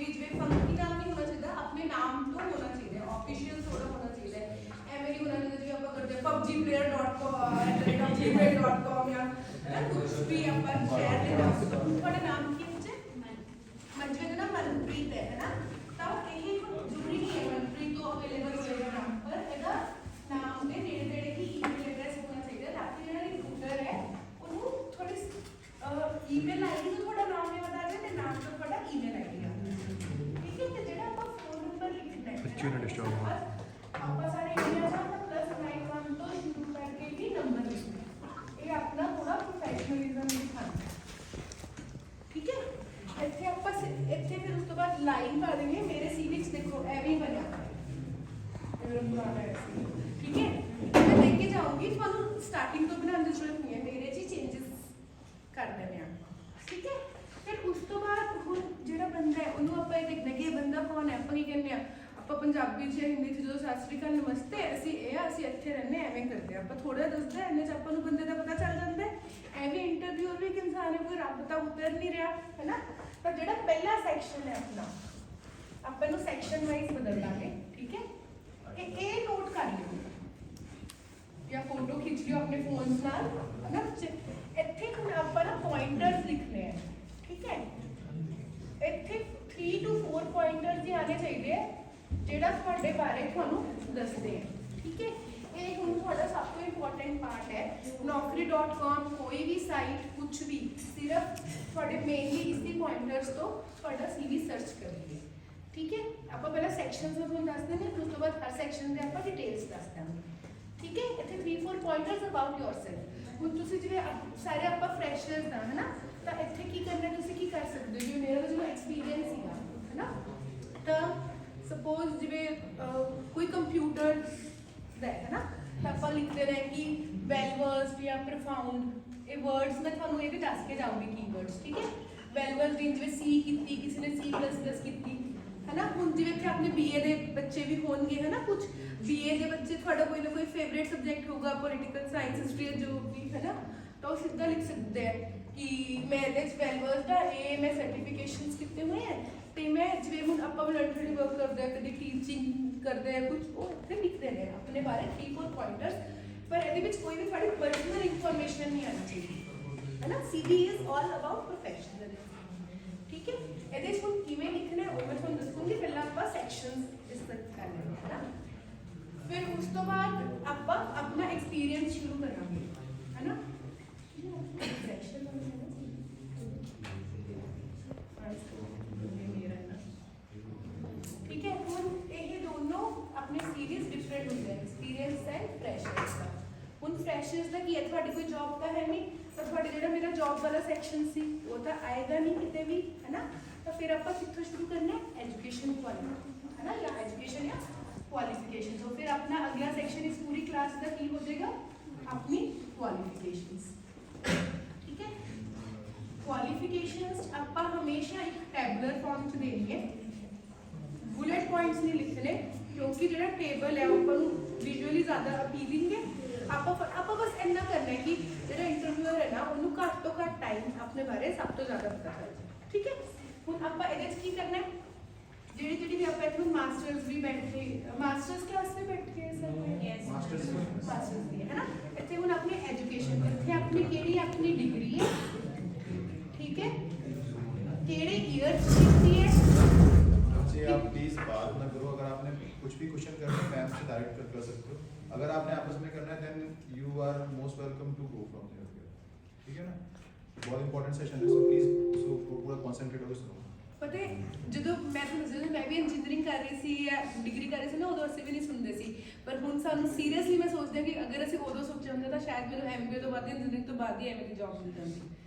भी जिਵੇਂ फंकी नाम नहीं होना चाहिए, अपने नाम तो होना चाहिए, ऑफिशियल थोड़ा होना चाहिए, एवं नहीं होना चाहिए जिਵੇਂ ਆਪਾਂ ਕਰਦੇ pubgplayer.com या कुछ भी अपन शेयर देना। ਤੁਹਾਡਾ ਨਾਮ ਕੀ ਹੈ? मनप्रीत ना, मनप्रीत है ना, तो यही जरूरी नहीं है मनप्रीत तो अवेलेबल होएगा नाम पर, ਇਹਦਾ ਨਾਮ ਦੇ ਨੇੜੇ ਨੇੜੇ ਹੀ ਈਮੇਲ ਐਡਰੈਸ ਹੋਣਾ ਚਾਹੀਦਾ ਤਾਂ ਕਿ ਜਿਹੜਾ ਰਿਕਰੂਟਰ ਹੈ ਉਹਨੂੰ ਤੁਹਾਡੀ ਈਮੇਲ ਆਈਡੀ ਤੋਂ ਤੁਹਾਡਾ ਨਾਮ ਨਹੀਂ ਪਤਾ ਜਾਏ ਤੇ ਨਾਮ ਤੋਂ ਤੁਹਾਡਾ ਈਮੇਲ ਆਈਡੀ ਆ, ਠੀਕ ਹੈ। ਤੇ ਜਿਹੜਾ ਆਪਾਂ ਫੋਨ ਨੰਬਰ ਲਿਖਣਾ ਹੈ ਬੱਚੇ ਨੂੰ ਡਿਸਟਰਬ ਹੋਣਾ, ਆਪਾਂ ਸਾਰੇ ਇੰਡੀਆ ਦਾ +91 ਤੋਂ ਸ਼ੁਰੂ ਕਰਕੇ ਵੀ ਨੰਬਰ ਲਿਖਣਾ, ਇਹ ਆਪਣਾ ਥੋੜਾ ਪ੍ਰੋਫੈਸ਼ਨਲਿਜ਼ਮ ਦਿਖਾਉਂਦਾ, ਠੀਕ ਹੈ। ਇੱਥੇ ਆਪਾਂ ਇੱਥੇ ਫਿਰ ਉਸ ਤੋਂ ਬਾਅਦ ਲਾਈਨ ਪਾ ਦੇਣੀ ਹੈ, ਮੇਰੇ ਸੀਵੀ ਵਿੱਚ ਦੇਖੋ ਐਵੇਂ ਬਣਿਆ ਮੇਰਾ ਪੁਰਾਣਾ ਹੈ, ਠੀਕ ਹੈ। ਮੈਂ ਲੈ ਕੇ ਜਾਊਂਗੀ ਤੁਹਾਨੂੰ, ਸਟਾਰਟਿੰਗ ਤੋਂ ਬਣਾਉਣ ਦੀ ਜ਼ਰੂਰਤ ਨਹੀਂ ਹੈ, ਮੇਰੇ 'ਚ ਚੇਂਜਸ ਕਰ ਦੇਣੇ ਆ, ਠੀਕ ਹੈ। ਫਿਰ ਉਸ ਤੋਂ ਬਾਅਦ ਹੁਣ ਜਿਹੜਾ ਬੰਦਾ ਹੈ ਉਹਨੂੰ ਆਪਾਂ ਇਹ ਦੇਖਣਾ ਕਿ ਇਹ ਬੰਦਾ ਕੌਣ ਹੈ। ਆਪਾਂ ਕੀ ਕਹਿੰਦੇ ਆ, ਆਪਾਂ ਪੰਜਾਬੀ 'ਚ ਜਾਂ ਹਿੰਦੀ 'ਚ ਜਦੋਂ ਸਤਿ ਸ਼੍ਰੀ ਅਕਾਲ ਨਮਸਤੇ ਅਸੀਂ ਇਹ ਆ, ਅਸੀਂ ਇੱਥੇ ਰਹਿੰਦੇ ਐਵੇਂ ਕਰਦੇ ਆਪਾਂ ਥੋੜਾ ਦੱਸਦਾ, ਇਹਨੇ 'ਚ ਆਪਾਂ ਨੂੰ ਬੰਦੇ ਦਾ ਪਤਾ ਚੱਲ ਜਾਂਦਾ ਹੈ। ਐਵੇਂ ਇੰਟਰਵਿਊਅਰ ਵੀ ਇੱਕ ਇਨਸਾਨ ਹੈ, ਕੋਈ ਰੱਬ ਤਾਂ ਉਤਰ ਨਹੀਂ ਰਿਹਾ ਹੈ ਨਾ। ਤਾਂ ਜਿਹੜਾ ਪਹਿਲਾ ਸੈਕਸ਼ਨ ਹੈ ਆਪਣਾ, ਆਪਾਂ ਇਹਨੂੰ ਸੈਕਸ਼ਨ ਵਾਈਜ਼ ਬਦਲ ਲਾਂਗੇ, ਠੀਕ ਹੈ। ਇਹ ਨੋਟ ਕਰ ਲਿਓ ਜਾਂ ਫੋਟੋ ਖਿੱਚ ਲਿਓ ਆਪਣੇ ਫੋਨਸ ਨਾਲ, ਹੈ ਨਾ। ਇੱਥੇ ਹੁਣ ਆਪਾਂ ਨਾ ਪੁਆਇੰਟਰਸ ਲਿਖਨੇ ਆ, ਠੀਕ ਹੈ। ਇੱਥੇ 3 to 4 ਪੁਆਇੰਟਰਸ ਹੀ ਆਣੇ ਚਾਹੀਦੇ ਆ ਜਿਹੜਾ ਤੁਹਾਡੇ ਬਾਰੇ ਤੁਹਾਨੂੰ ਦੱਸਦੇ ਆ, ਠੀਕ ਹੈ। ਇਹ ਹੁਣ ਤੁਹਾਡਾ ਸਭ ਤੋਂ ਇੰਪੋਰਟੈਂਟ ਪਾਰਟ ਹੈ। naukri.com ਕੋਈ ਵੀ ਸਾਈਟ ਕੁਝ ਵੀ ਸਿਰਫ ਤੁਹਾਡੇ ਮੇਨਲੀ ਇਸਦੀ ਪੁਆਇੰਟਰਸ ਤੋਂ ਤੁਹਾਡਾ ਸੀਵੀ ਸਰਚ ਕਰਦੀ ਹੈ, ਠੀਕ ਹੈ। ਆਪਾਂ ਪਹਿਲਾਂ ਸੈਕਸ਼ਨਸ ਨੂੰ ਤੁਹਾਨੂੰ ਦੱਸ ਦਿੰਦੇ ਹਾਂ, ਉਸ ਤੋਂ ਬਾਅਦ ਹਰ ਸੈਕਸ਼ਨ ਦੇ ਆਪਾਂ ਡਿਟੇਲਸ ਦੱਸ ਦਾਂਗੇ, ਠੀਕ ਹੈ। ਇੱਥੇ 3-4 ਪੁਆਇੰਟਰਸ ਅਬਾਊਟ ਯੋਰਸੈਲਫ। ਹੁਣ ਤੁਸੀਂ ਜਿਵੇਂ ਸਾਰੇ ਆਪਾਂ ਫਰੈਸ਼ਰਸ ਦਾ ਹੈ ਨਾ, ਤਾਂ ਇੱਥੇ ਕੀ ਕਰਨਾ, ਤੁਸੀਂ ਕੀ ਕਰ ਸਕਦੇ ਹੋ, ਜਿਵੇਂ ਮੇਰਾ ਜੋ ਐਕਸਪੀਰੀਅੰਸ ਸੀਗਾ ਹੈ ਨਾ, ਤਾਂ ਸਪੋਜ਼ ਜਿਵੇਂ ਕੋਈ ਕੰਪਿਊਟਰ ਦਾ ਹੈ ਨਾ, ਤਾਂ ਆਪਾਂ ਲਿਖਦੇ ਰਹੇ ਕਿ ਵੈਲ ਵਰਸਡ ਜਾਂ ਪ੍ਰੋਫਾਊਂਡ, ਇਹ ਵਰਡਸ ਮੈਂ ਤੁਹਾਨੂੰ ਇਹ ਵੀ ਦੱਸ ਕੇ ਜਾਊਂਗੀ ਕੀਵਰਡਸ, ਠੀਕ ਹੈ। ਵੈਲ ਵਰਸਡ ਜਿਵੇਂ ਸੀ ਕੀਤੀ, ਕਿਸੇ ਨੇ C++ ਕੀਤੀ ਹੈ ਨਾ। ਹੁਣ ਜਿਵੇਂ ਕਿ ਆਪਣੇ BA ਦੇ ਬੱਚੇ ਵੀ ਹੋਣਗੇ ਹੈ ਨਾ, ਕੁਝ BA ਦੇ ਬੱਚੇ ਤੁਹਾਡਾ ਕੋਈ ਨਾ ਕੋਈ ਫੇਵਰੇਟ ਸਬਜੈਕਟ ਹੋਊਗਾ, ਪੋਲੀਟੀਕਲ ਸਾਇੰਸ, ਹਿਸਟਰੀ ਜੋ ਵੀ ਹੈ ਨਾ, ਤਾਂ ਉਹ ਸਿੱਧਾ ਲਿਖ ਸਕਦੇ ਹੈ ਕਿ ਮੈਂ ਇਹਦੇ 'ਚ ਵੈਲ ਵਰਸਡ ਆ, ਇਹ ਮੈਂ ਸਰਟੀਫਿਕੇਸ਼ਨਸ ਕੀਤੇ ਹੋਏ ਹੈ, ਤੇ ਮੈਂ ਜਿਵੇਂ ਹੁਣ ਆਪਾਂ ਵਲੰਟਰੀ ਵਰਕ ਕਰਦੇ ਹਾਂ, ਕਦੇ ਟੀਚਿੰਗ ਕਰਦੇ ਹਾਂ ਕੁਝ, ਉਹ ਇੱਥੇ ਲਿਖਦੇ ਨੇ ਆਪਣੇ ਬਾਰੇ 3-4 ਪੁਆਇੰਟਰਸ। ਪਰ ਇਹਦੇ ਵਿੱਚ ਕੋਈ ਵੀ ਤੁਹਾਡੀ ਪਰਸਨਲ ਇਨਫੋਰਮੇਸ਼ਨ ਨਹੀਂ ਆਉਣੀ ਚਾਹੀਦੀ ਹੈ ਨਾ। CV is all about professionalism, ਠੀਕ ਹੈ। ਇਹਦੇ 'ਚ ਹੁਣ ਕਿਵੇਂ ਲਿਖਣਾ ਉਹ ਮੈਂ ਤੁਹਾਨੂੰ ਦੱਸੂੰਗੀ, ਪਹਿਲਾਂ ਆਪਾਂ ਸੈਕਸ਼ਨਸ ਡਿਸਕਸ ਕਰ ਲੈਂਦੇ ਹਾਂ ਨਾ। ਫਿਰ ਉਸ ਤੋਂ ਬਾਅਦ ਆਪਾਂ ਆਪਣਾ ਐਕਸਪੀਰੀਅੰਸ ਸ਼ੁਰੂ ਕਰਾਂਗੇ ਹੈ ਨਾ। ਸੈਕਸ਼ਨ ठीक है। ਹੁਣ ਇਹ ਦੋਨੋਂ ਆਪਣੇ ਸੀਰੀਜ਼ ਡਿਫਰੈਂਟ ਹੁੰਦੇ ਨੇ, ਐਕਸਪੀਰੀਅੰਸ ਐਂਡ ਫਰੈਸ਼ਰਸ ਦਾ। ਹੁਣ ਫਰੈਸ਼ਰਸ ਦਾ ਕੀ ਹੈ, ਤੁਹਾਡੀ ਕੋਈ ਜੌਬ ਤਾਂ ਹੈ ਨਹੀਂ, ਤਾਂ ਤੁਹਾਡੇ ਜਿਹੜਾ ਮੇਰਾ ਜੌਬ ਵਾਲਾ ਸੈਕਸ਼ਨ ਸੀ ਉਹ ਤਾਂ ਆਏਗਾ ਨਹੀਂ ਕਿਤੇ ਵੀ ਹੈ ਨਾ। ਤਾਂ ਫਿਰ ਆਪਾਂ ਕਿੱਥੋਂ ਸ਼ੁਰੂ ਕਰਨਾ ਹੈ, ਐਜੂਕੇਸ਼ਨ ਕੁਆਲੀਫਿਕੇਸ਼ਨ ਹੈ ਨਾ, ਜਾਂ ਐਜੂਕੇਸ਼ਨ ਜਾਂ ਕੁਆਲੀਫਿਕੇਸ਼ਨ। तो फिर अपना अगला सेक्शन इस पूरी क्लास का की हो जाएगा अपनी क्वालिफिकेशंस, ठीक है। क्वालिफिकेशंस ਆਪਾਂ ਹਮੇਸ਼ਾ ਇੱਕ ਟੈਬੂਲਰ ਫਾਰਮ 'ਚ ਦੇਣੀ ਹੈ, ਬੁਲੇਟ ਪੁਆਇੰਟਸ ਨਹੀਂ ਲਿਖਣੇ, ਕਿਉਂਕਿ ਜਿਹੜਾ ਟੇਬਲ ਹੈ ਉਹ ਆਪਾਂ ਨੂੰ ਵਿਜ਼ੂਅਲੀ ਜ਼ਿਆਦਾ ਅਪੀਲਿੰਗ ਹੈ। ਆਪਾਂ ਬਸ ਇੰਨਾ ਕਰਨਾ ਹੈ ਕਿ ਜਿਹੜਾ ਇੰਟਰਵਿਊਅਰ ਹੈ ਨਾ ਉਹਨੂੰ ਘੱਟ ਤੋਂ ਘੱਟ ਟਾਈਮ ਆਪਣੇ ਬਾਰੇ ਸਭ ਤੋਂ ਜ਼ਿਆਦਾ ਪਤਾ ਚੱਲ ਜਾਏ, ਠੀਕ ਹੈ। ਹੁਣ ਆਪਾਂ ਇਹਦੇ 'ਚ ਕੀ ਕਰਨਾ ਹੈ, ਜਿਹੜੀ ਵੀ ਆਪਾਂ ਇੱਥੇ ਮਾਸਟਰਸ ਵੀ ਬੈਠੇ, ਮਾਸਟਰਸ ਕਲਾਸ में बैठ के सर यस मास्टर्स भी है ना। ਇੱਥੇ ਹੁਣ ਆਪਣੀ ਐਜੂਕੇਸ਼ਨ, ਇੱਥੇ ਆਪਣੀ ਕਿਹੜੀ ਆਪਣੀ ਡਿਗਰੀ ਹੈ, ठीक है, ਕਿਹੜੇ ईयर ਕੀਤੀ है। जी आप प्लीज बात ना करो, अगर आपने कुछ भी क्वेश्चन करना है मैम से डायरेक्ट कर सकते हो, अगर आपने आपस में करना है then you are most welcome to go from here, ठीक है ना। बहुत इंपॉर्टेंट सेशन है, सो प्लीज इसको पूरा कंसंट्रेट होकर सुनो। पता है ਜਦੋਂ ਮੈਂ ਵੀ ਇੰਜੀਨੀਅਰਿੰਗ ਕਰ ਰਹੀ ਸੀ ਜਾਂ ਡਿਗਰੀ ਕਰ ਰਹੀ ਸੀ ਨਾ, ਉਦੋਂ ਅਸੀਂ ਵੀ ਨਹੀਂ ਸੁਣਦੇ ਸੀ, ਪਰ ਹੁਣ ਸਾਨੂੰ ਸੀਰੀਅਸਲੀ ਮੈਂ ਸੋਚਦੀ ਹਾਂ ਕਿ ਅਗਰ ਅਸੀਂ ਉਦੋਂ ਸੋਚਿਆ ਹੁੰਦਾ ਤਾਂ ਸ਼ਾਇਦ ਮੈਨੂੰ MBA ਤੋਂ ਬਾਅਦ ਇੰਜੀਨੀਅਰਿੰਗ ਤੋਂ ਬਾਅਦ ਹੀ ਐਵੇਂ ਦੀ ਜੌਬ ਮਿਲ ਜਾਂਦੀ।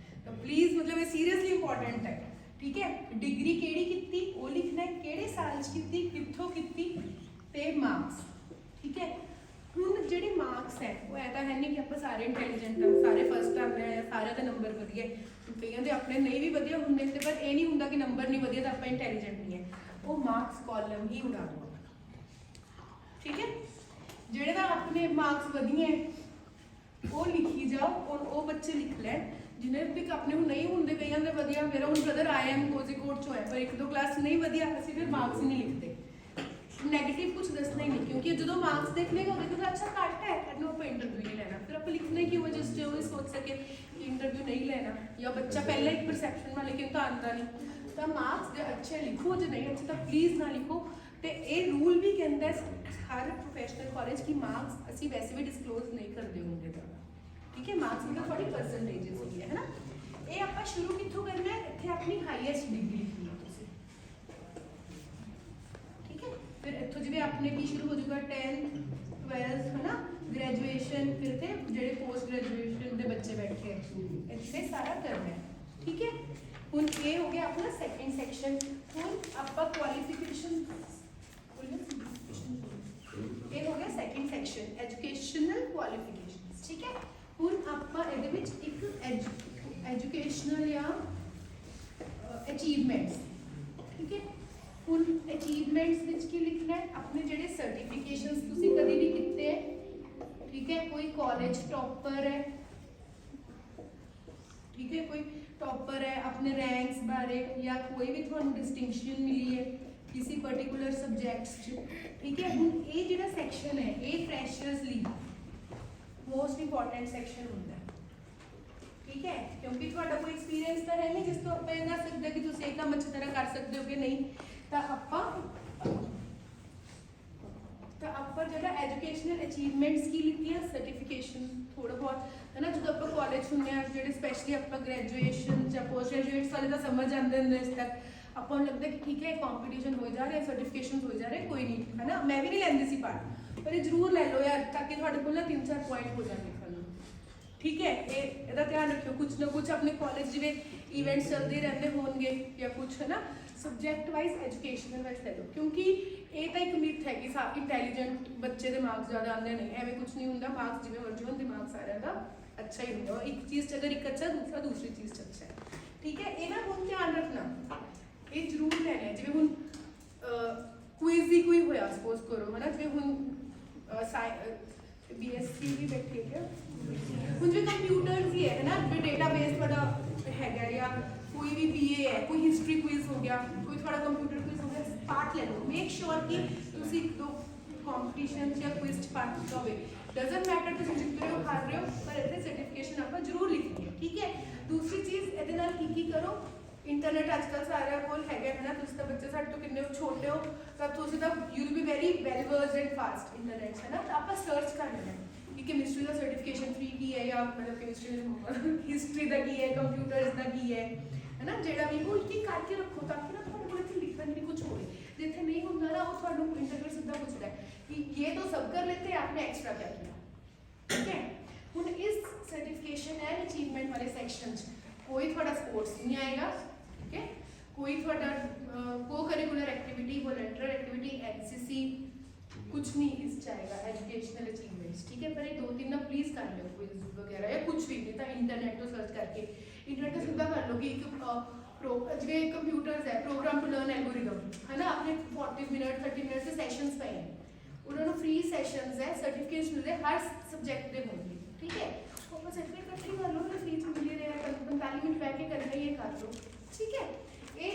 ਤਾਂ ਪਲੀਜ਼ ਮਤਲਬ ਇਹ ਸੀਰੀਅਸਲੀ ਇੰਪੋਰਟੈਂਟ ਹੈ, ਠੀਕ ਹੈ। ਡਿਗਰੀ ਕਿਹੜੀ ਕੀਤੀ ਉਹ ਲਿਖਣਾ ਹੈ, ਕਿਹੜੇ ਸਾਲ 'ਚ ਕੀਤੀ, ਕਿੱਥੋਂ ਕੀਤੀ, ਤੇ ਮਾਰਕਸ, ਠੀਕ ਹੈ। ਹੁਣ ਜਿਹੜੇ ਮਾਰਕਸ ਹੈ ਉਹ ਐ ਤਾਂ ਹੈ ਨਹੀਂ ਕਿ ਆਪਾਂ ਸਾਰੇ ਇੰਟੈਲੀਜੈਂਟ ਹਾਂ, ਸਾਰੇ ਫਸਟ ਆਉਂਦੇ ਆ, ਸਾਰਿਆਂ ਦੇ ਨੰਬਰ ਵਧੀਆ, ਕਈਆਂ ਦੇ ਆਪਣੇ ਨਹੀਂ ਵੀ ਵਧੀਆ ਹੁੰਦੇ ਤੇ ਪਰ ਇਹ ਨਹੀਂ ਹੁੰਦਾ ਕਿ ਨੰਬਰ ਨਹੀਂ ਵਧੀਆ ਤਾਂ ਆਪਾਂ ਇੰਟੈਲੀਜੈਂਟ ਨਹੀਂ ਹੈ। ਉਹ ਮਾਰਕਸ ਕਾਲਮ ਹੀ ਉਡਾ ਦਿਓ, ਠੀਕ ਹੈ। ਜਿਹੜੇ ਦਾ ਆਪਣੇ ਮਾਰਕਸ ਵਧੀਆ ਉਹ ਲਿਖੀ ਜਾਓ, ਔਰ ਉਹ ਬੱਚੇ ਲਿਖ ਲੈਣ जिन्हें भी अपने को नहीं होंगे कई ਦੇ ਵਧੀਆ ਮੇਰਾ ਹੁਣ ਬ੍ਰਦਰ IIM ਕੋਜ਼ੀਕੋਡ ਚੋਂ ਹੈ ਪਰ ਇੱਕ ਦੋ ਕਲਾਸ ਨਹੀਂ ਵਧੀਆ ਅਸੀਂ ਫਿਰ ਮਾਰਕਸ ਹੀ ਨਹੀਂ ਲਿਖਦੇ ਨੈਗੇਟਿਵ ਕੁਝ ਦੱਸਣਾ ਹੀ ਨਹੀਂ ਕਿਉਂਕਿ ਜਦੋਂ ਮਾਰਕਸ ਦੇਖ ਲੇਗਾ ਉਹਦੇ ਕੋਲ ਅੱਛਾ ਘੱਟ ਹੈ ਇਹਨੂੰ ਆਪਾਂ ਇੰਟਰਵਿਊ ਨਹੀਂ ਲੈਣਾ ਫਿਰ ਆਪਾਂ ਲਿਖਣੇ ਕੀ ਵਜ੍ਹਾ से ਉਹ ਸੋਚ ਸਕੇ ਕਿ ਇੰਟਰਵਿਊ ਨਹੀਂ ਲੈਣਾ ਜਾਂ ਬੱਚਾ ਪਹਿਲਾਂ ਇੱਕ ਪਰਸੈਪਸ਼ਨ ਵਾਲੇ ਕਿ ਤਾਂ ਆਉਂਦਾ ਨਹੀਂ ਤਾਂ ਮਾਰਕਸ ਜੇ ਅੱਛੇ ਲਿਖੋ ਜੇ ਨਹੀਂ ਅੱਛੇ ਤਾਂ ਪਲੀਜ਼ ਨਾ ਲਿਖੋ ਤੇ ਇਹ ਰੂਲ ਵੀ ਕਹਿੰਦਾ ਹਰ ਪ੍ਰੋਫੈਸ਼ਨਲ ਕਾਲਜ ਕੀ ਮਾਰਕਸ ਅਸੀਂ ਵੈਸੇ ਵੀ ਡਿਸਕਲੋਜ਼ ਨਹੀਂ ਕਰਦੇ ਹੁੰਦੇ ਤਾਂ ठीक है मार्क्स मतलब थोड़ी परसेंटेजेस होती है ना ये आप शुरू कितों करना है इतने अपनी हाईएस्ट डिग्री लिखनी है तुसी ठीक है फिर इतों जिवें अपने की शुरू हो जाएगा 10th 12th है ना ग्रेजुएशन फिर थे जेडे पोस्ट ग्रेजुएशन के बच्चे बैठे हैं इतने सारा करना है ठीक है हुन ये हो गया अपना सेकंड सेक्शन हुन आपका क्वालिफिकेशन ये हो गया सेकंड सेक्शन एजुकेशनल क्वालिफिकेशंस ठीक है ਹੁਣ ਆਪਾਂ ਇਹਦੇ ਵਿੱਚ ਇੱਕ ਐਜੂਕੇਸ਼ਨਲ ਜਾਂ ਅਚੀਵਮੈਂਟਸ ਠੀਕ ਹੈ ਹੁਣ ਅਚੀਵਮੈਂਟਸ ਵਿੱਚ ਕੀ ਲਿਖਣਾ ਹੈ ਆਪਣੇ ਜਿਹੜੇ ਸਰਟੀਫਿਕੇਸ਼ਨਸ ਤੁਸੀਂ ਕਦੀ ਵੀ ਕੀਤੇ ਠੀਕ ਹੈ ਕੋਈ ਕਾਲਜ ਟੌਪਰ ਹੈ ਠੀਕ ਹੈ ਕੋਈ ਟੌਪਰ ਹੈ ਆਪਣੇ ਰੈਂਕਸ ਬਾਰੇ ਜਾਂ ਕੋਈ ਵੀ ਤੁਹਾਨੂੰ ਡਿਸਟਿੰਕਸ਼ਨ ਮਿਲੀ ਹੈ ਕਿਸੇ ਪਾਰਟਿਕੂਲਰ ਸਬਜੈਕਟਸ 'ਚ ਠੀਕ ਹੈ ਹੁਣ ਇਹ ਜਿਹੜਾ ਸੈਕਸ਼ਨ ਹੈ ਇਹ ਫਰੈਸ਼ਰਸ ਲਈ मोस्ट इंपॉर्टेंट सैक्शन होता है ठीक है क्योंकि थोड़ा कोई एक्सपीरियंस तो है नहीं जिस तो आप दस सकते कि तुम एक काम अच्छी तरह कर सकते हो कि नहीं तो आप जो एजुकेशनल अचीवमेंट्स की लिखी है सर्टिफिकेशन थोड़ा बहुत है ना जो आप कॉलेज सुनने जो स्पैशली आप ग्रेजुएशन या पोस्ट ग्रेजुएट्स वाले तो समझ आते हैं इस तक आपको लगता है कि ठीक है कॉम्पीटिशन हो जा रहा है सर्टिफिकेशन हो जा रहे कोई नहीं है ना मैं भी नहीं लेंदी सी पार्ट पर ये जरूर ले लो यार ताकि थोड़े को ना 3-4 पॉइंट हो जाए लिखने ठीक है ये ध्यान रखियो कुछ ना कुछ अपने कॉलेज जिवें इवेंट्स चलते रहते होंगे या कुछ है ना सब्जैक्ट वाइज एजुकेशनल वाइज ले लो क्योंकि ये तो एक मिथ है कि इंटैलीजेंट बच्चे के मार्क्स ज़्यादा आते नहीं एवं कुछ नहीं होंगे मार्क्स जिवें मर्जी होंगे मार्क्स सारे का अच्छा ही होंगे एक चीज़ अगर एक अच्छा दूसरा दूसरी चीज़ अच्छा है ठीक है ये ना हम ध्यान रखना ये जरूर लेने हैं जिवें हुण क्विज ही कोई होया सपोज करो है ना जिवें हुण BSc भी बैठी है हुण जिवें कंप्यूटर्स ही है ना जिवें डेटाबेस थोड़ा हैगा या कोई भी BA है कोई हिस्ट्री क्विज हो गया कोई थोड़ा कंप्यूटर क्विज हो गया पार्ट ले लो मेक श्योर कि तुसी दो कंपटीशन या क्विज च पार्ट लीता होवे डजंट मैटर तुसी जित रहे हो हार रहे हो पर इत्थे सर्टिफिकेशन आपको जरूर लिखनी है ठीक है दूसरी चीज़ इहदे नाल की करो इंटरनेट आजकल सारे कोल हैगा है ना तुसी तो बच्चे साडे तो किन्ने छोटे हो तब तुसी तो you will be very well versed and fast internet है ना तो आप सर्च कर लेना कि केमिस्ट्री का सर्टिफिकेशन फ्री की है या मतलब केमिस्ट्री हिस्ट्री का की है कंप्यूटर्स का की है ना जेड़ा भी वो एक करके रखो ताकि ना थोड़ा कोई इत्थे लिखना नहीं कुछ होए जिथे नहीं होंदा ना वो थानू इंटरव्यू सीधा पूछदा है कि ये तो सब कर लेते हैं आपने एक्स्ट्रा क्या किया ठीक है हुण इस सर्टिफिकेशन एंड अचीवमेंट वाले सेक्शन कोई थोड़ा स्पोर्ट्स नहीं आएगा ठीक है कोई थोड़ा को curricular activity volunteer activity NCC कुछ नहीं इस चाहेगा एजुकेशनल अचीवमेंट्स ठीक है पर ये 2-3 ना प्लीज कर लो क्विज वगैरह या कुछ भी नहीं तो इंटरनेट तो सर्च करके इंटरनेट तो सीधा कर लो कि जिवें कंप्यूटर्स है प्रोग्राम टू लर्न एल्गोरिदम है ना आपने 40 मिनट 30 मिनट के सैशनस पे हैं उन्होंने फ्री सैशनस है सर्टिफिकेट्स मिलते हर सब्जेक्ट के होंगे ठीक है तो आप सर्टिफिकेट इकट्ठी कर लो तो फ्री मिल ही रहा है 45 मिनट बैठ के करना ये कर लो ठीक है ये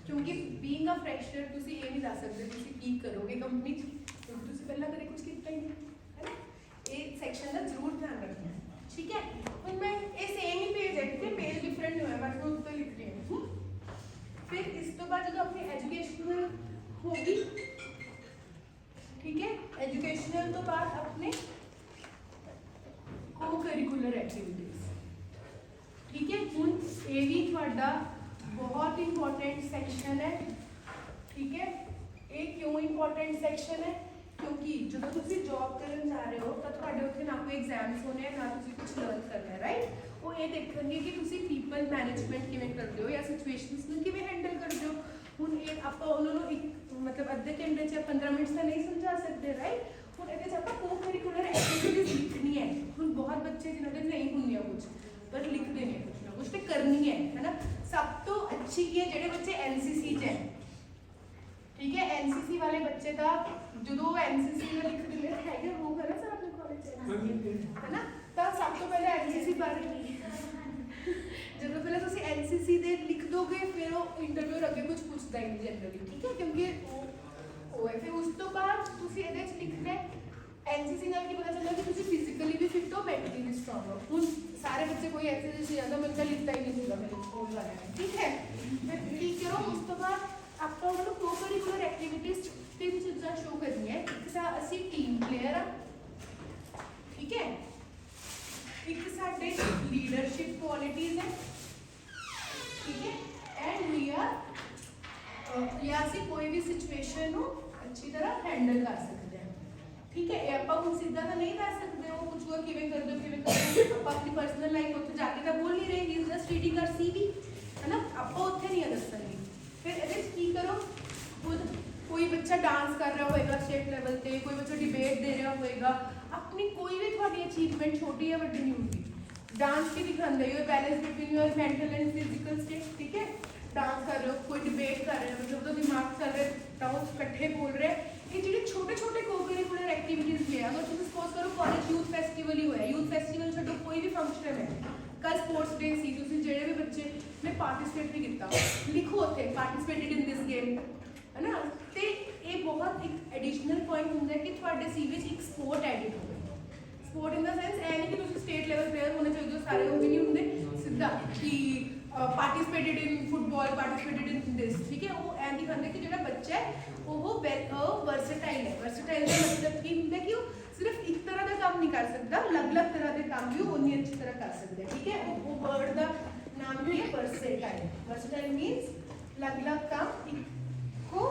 क्योंकि बीइंग अ फ्रेशर तुसी ये नहीं दस सकते तुसी की करोगे कंपनी क्योंकि तुसी पहला कदे कुछ किया ही नहीं है ना ये सेक्शन का जरूर ध्यान रखना ठीक है हुण मैं ये सेम ही पेज है ठीक है पेज डिफरेंट नहीं हुआ बस मैं उत्ते लिख रही हूं फिर इस तो बाद जो अपनी एजुकेशनल होगी ठीक है एजुकेशनल तो बाद अपने को करिकुलर एक्टिविटीज ठीक है हुण ये भी थोड़ा बहुत इंपॉर्टेंट सेक्शन है ठीक है ये क्यों इंपॉर्टेंट सेक्शन है क्योंकि जो तुम जॉब करने जा रहे हो तो थोड़े उत्थे ना कोई एग्जाम्स होने हैं ना तुम कुछ लर्न करना है राइट वो ये देखेंगे कि तुम पीपल मैनेजमेंट किवें करते हो या सिचुएशंस में किवें हैंडल करते हो हुण ये आप उन्होंने एक मतलब अद्धे घंटे या 15 मिनट से नहीं समझा सकते राइट हुण ये आप को करिकुलर एक्टिविटीज लिखनी है हुण बहुत बच्चे जिन्होंने नहीं होंगे कुछ पर लिखते हैं कुछ ना कुछ तो करनी है ना सब तो अच्छी की है जेडे बच्चे NCC च है ठीक है NCC वाले बच्चे का जो NCC का लिख दिले है वो है ना सर अपने कॉलेज है ना तो सब तो पहले NCC बारे ਜਦੋਂ ਪਹਿਲਾਂ ਤੁਸੀਂ ਐਨਸੀਸੀ ਦੇ ਲਿਖ ਦੋਗੇ ਫਿਰ ਉਹ ਇੰਟਰਵਿਊ ਅੱਗੇ ਕੁਝ ਪੁੱਛਦਾ ਹੀ ਨਹੀਂ ਜਨਰਲੀ, ਠੀਕ ਹੈ, ਕਿਉਂਕਿ ਉਹ ਹੈ। ਫਿਰ ਉਸ ਤੋਂ ਬਾਅਦ ਤੁਸੀਂ ਇਹਦੇ 'ਚ ਲਿਖਣਾ ਐਨਸੀਸੀ ਨਾਲ ਕੀ ਪਤਾ ਚੱਲਦਾ ਕਿ ਤੁਸੀਂ ਫਿਜ਼ੀਕਲੀ ਵੀ ਫਿੱਟ ਹੋ, ਮੈਂਟਲੀ ਵੀ ਸਟਰੋਂਗ ਹੋ। ਹੁਣ ਸਾਰੇ ਬੱਚੇ ਕੋਈ ਐਨਸੀਸੀ ਜਾਂਦਾ ਮੈਨੂੰ ਤਾਂ ਲਿਖਤਾ ਹੀ ਨਹੀਂ ਸੀਗਾ ਮੇਰੇ ਸਕੂਲ ਵਾਲਿਆਂ ਨੇ, ਠੀਕ ਹੈ। ਫਿਰ ਕੀ ਕਰੋ, ਉਸ ਤੋਂ ਬਾਅਦ ਆਪਾਂ ਉਹਨਾਂ ਨੂੰ ਕੋ-ਕਰਿਕੂਲਰ ਐਕਟੀਵਿਟੀਜ਼ 3 ਚੀਜ਼ਾਂ ਸ਼ੋ ਕਰਨੀਆਂ। ਇੱਕ ਤਾਂ ਅਸੀਂ ਟੀਮ ਪਲੇਅਰ ਆ, ਠੀਕ ਹੈ, ਇੱਕ ਸਾਡੇ ਲੀਡਰਸ਼ਿਪ ਕੁਆਲਿਟੀਜ਼ ਹੈ, ਠੀਕ ਹੈ, ਐਂਡ ਵੀ ਆਰ ਜਾਂ ਅਸੀਂ ਕੋਈ ਵੀ ਸਿਚੁਏਸ਼ਨ ਨੂੰ ਅੱਛੀ ਤਰ੍ਹਾਂ ਹੈਂਡਲ ਕਰ ਸਕਦੇ ਹਾਂ, ਠੀਕ ਹੈ। ਇਹ ਆਪਾਂ ਹੁਣ ਸਿੱਧਾ ਤਾਂ ਨਹੀਂ ਕਰ ਸਕਦੇ, ਉਹ ਪੁੱਛੂਗਾ ਕਿਵੇਂ ਕਰਦੇ ਹੋ, ਕਿਵੇਂ ਕਰਦੇ ਹੋ, ਆਪਾਂ ਆਪਣੀ ਪਰਸਨਲ ਲਾਈਫ ਉੱਥੇ ਜਾ ਕੇ ਤਾਂ ਬੋਲ ਨਹੀਂ ਰਹੇ, he is just reading our CV, ਹੈ ਨਾ, ਆਪਾਂ ਉੱਥੇ ਨਹੀਂ ਦੱਸਾਂਗੇ। ਫਿਰ ਇਹਦੇ 'ਚ ਕੀ ਕਰੋ, ਖੁਦ ਕੋਈ ਬੱਚਾ ਡਾਂਸ ਕਰ ਰਿਹਾ ਹੋਏਗਾ ਸਟੇਟ ਲੈਵਲ ਤੇ, ਕੋਈ ਬੱਚਾ ਡਿਬੇਟ ਦੇ ਰਿਹਾ ਹੋਏਗਾ, ਆਪਣੀ ਕੋਈ ਵੀ ਤੁਹਾਡੀ ਅਚੀਵਮੈਂਟ ਛੋਟੀ ਜਾਂ ਵੱਡੀ ਨਹੀਂ ਹੁੰਦੀ। ਡਾਂਸ ਕੀ ਦਿਖਾਉਂਦੇ ਹੋ, balance between your mental and physical state, ਠੀਕ ਹੈ। डांस कर रहे हो, कोई डिबेट कर रहे हो, मतलब तो दिमाग चल रहे हो, इकट्ठे बोल रहे हैं, ये जो छोटे छोटे को-करिकुलर एक्टिविटीज भी है। अगर तुम सपोज करो कॉलेज यूथ फेस्टिवल ही होया, यूथ फेस्टिवल छो कोई भी फंक्शन है, कल स्पोर्ट्स डे सी, तुम जो भी बच्चे ने पार्टिसिपेट भी किया, लिखो उत्थे पार्टिसिपेटेड इन दिस गेम, है ना। तो ये बहुत एक एडिशनल पॉइंट होंगे कि थोड़े सीवी एक स्पोर्ट एडिट हो, स्पोर्ट इन द सेंस ऐ नहीं कि तुम स्टेट लेवल प्लेयर होने चाहिए, सारे वो भी नहीं होंगे सीधा कि participated in football, participated in this, ठीक है। वो ऐ नहीं कहते कि जो बच्चा है वो वर्सेटाइल है। वर्सेटाइल का मतलब की होंगे कि वो सिर्फ एक तरह का काम नहीं कर सकता, अलग अलग तरह के काम भी उन्नी अच्छी तरह कर सकते हैं, ठीक है। वो वर्ड का नाम भी है वर्सेटाइल। वर्सेटाइल मीन्स अलग अलग काम को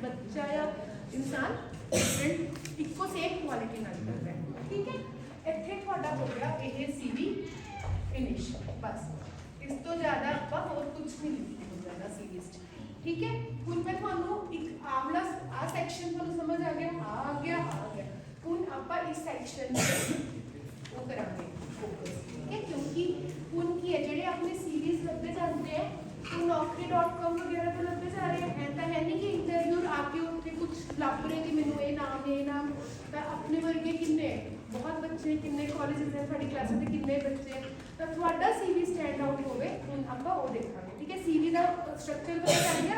बच्चा या इंसान डिफरेंट इको सेम क्वालिटी नाल कर रहा है, ठीक है। इत्थे तुहाडा हो गया ये सीवी फिनिश, बस इस तो ज़्यादा आप और कुछ नहीं लिखना ज़्यादा सीरीज, ठीक है। हुण मैं तुहानू एक आमला आ सैक्शन तुहानू समझ आ गया, आ गया। हुण आपां इस सैक्शन में वो करांगे फोकस, ठीक है, क्योंकि हुण की है जिहड़े अपने सीरीज लभदे जांदे हैं, तो naukri.com वगैरह तो लभदे जा रहे हैं, तो है नहीं कि इंटरव्यू आके उत्थे कुछ लभ रहे कि मैनू ये नाम तो अपने वर्गे किन्ने बहुत बच्चे, किन्ने कॉलेजेस हैं, साडी क्लासां दे किन्ने बच्चे, तो तुहाडा सीवी स्टैंड आउट होवे, हुण आपां वो देखांगे, ठीक है। सीवी का स्ट्रक्चर पता चल गया,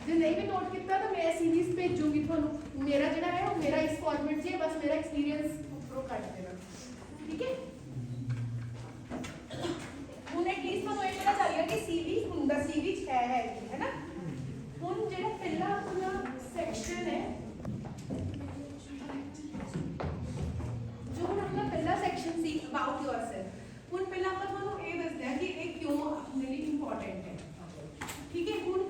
जो नहीं भी नोट किया तो मैं सीरीज भेजूंगी तुहानू, मेरा जिहड़ा है वो मेरा इस फॉर्मेट से बस मेरा एक्सपीरियंस उपरों कट देना, ठीक है। हुण एटलीस्ट तुहानू ये पता चल गया कि सीवी हुंदा सीवी है ना। हुण जिहड़ा पहला अपना सैक्शन है, जो हम अपना पहला सेक्शन सी अबाउट योरसेल्फ, हुण पहला ਆਪਾਂ ਤੁਹਾਨੂੰ ਇਹ ਦੱਸਦੇ ਹਾਂ ਕਿ ਇਹ ਕਿਉਂ ਆਪਣੇ ਲਈ ਇੰਪੋਰਟੈਂਟ ਹੈ, ਠੀਕ ਹੈ। ਹੁਣ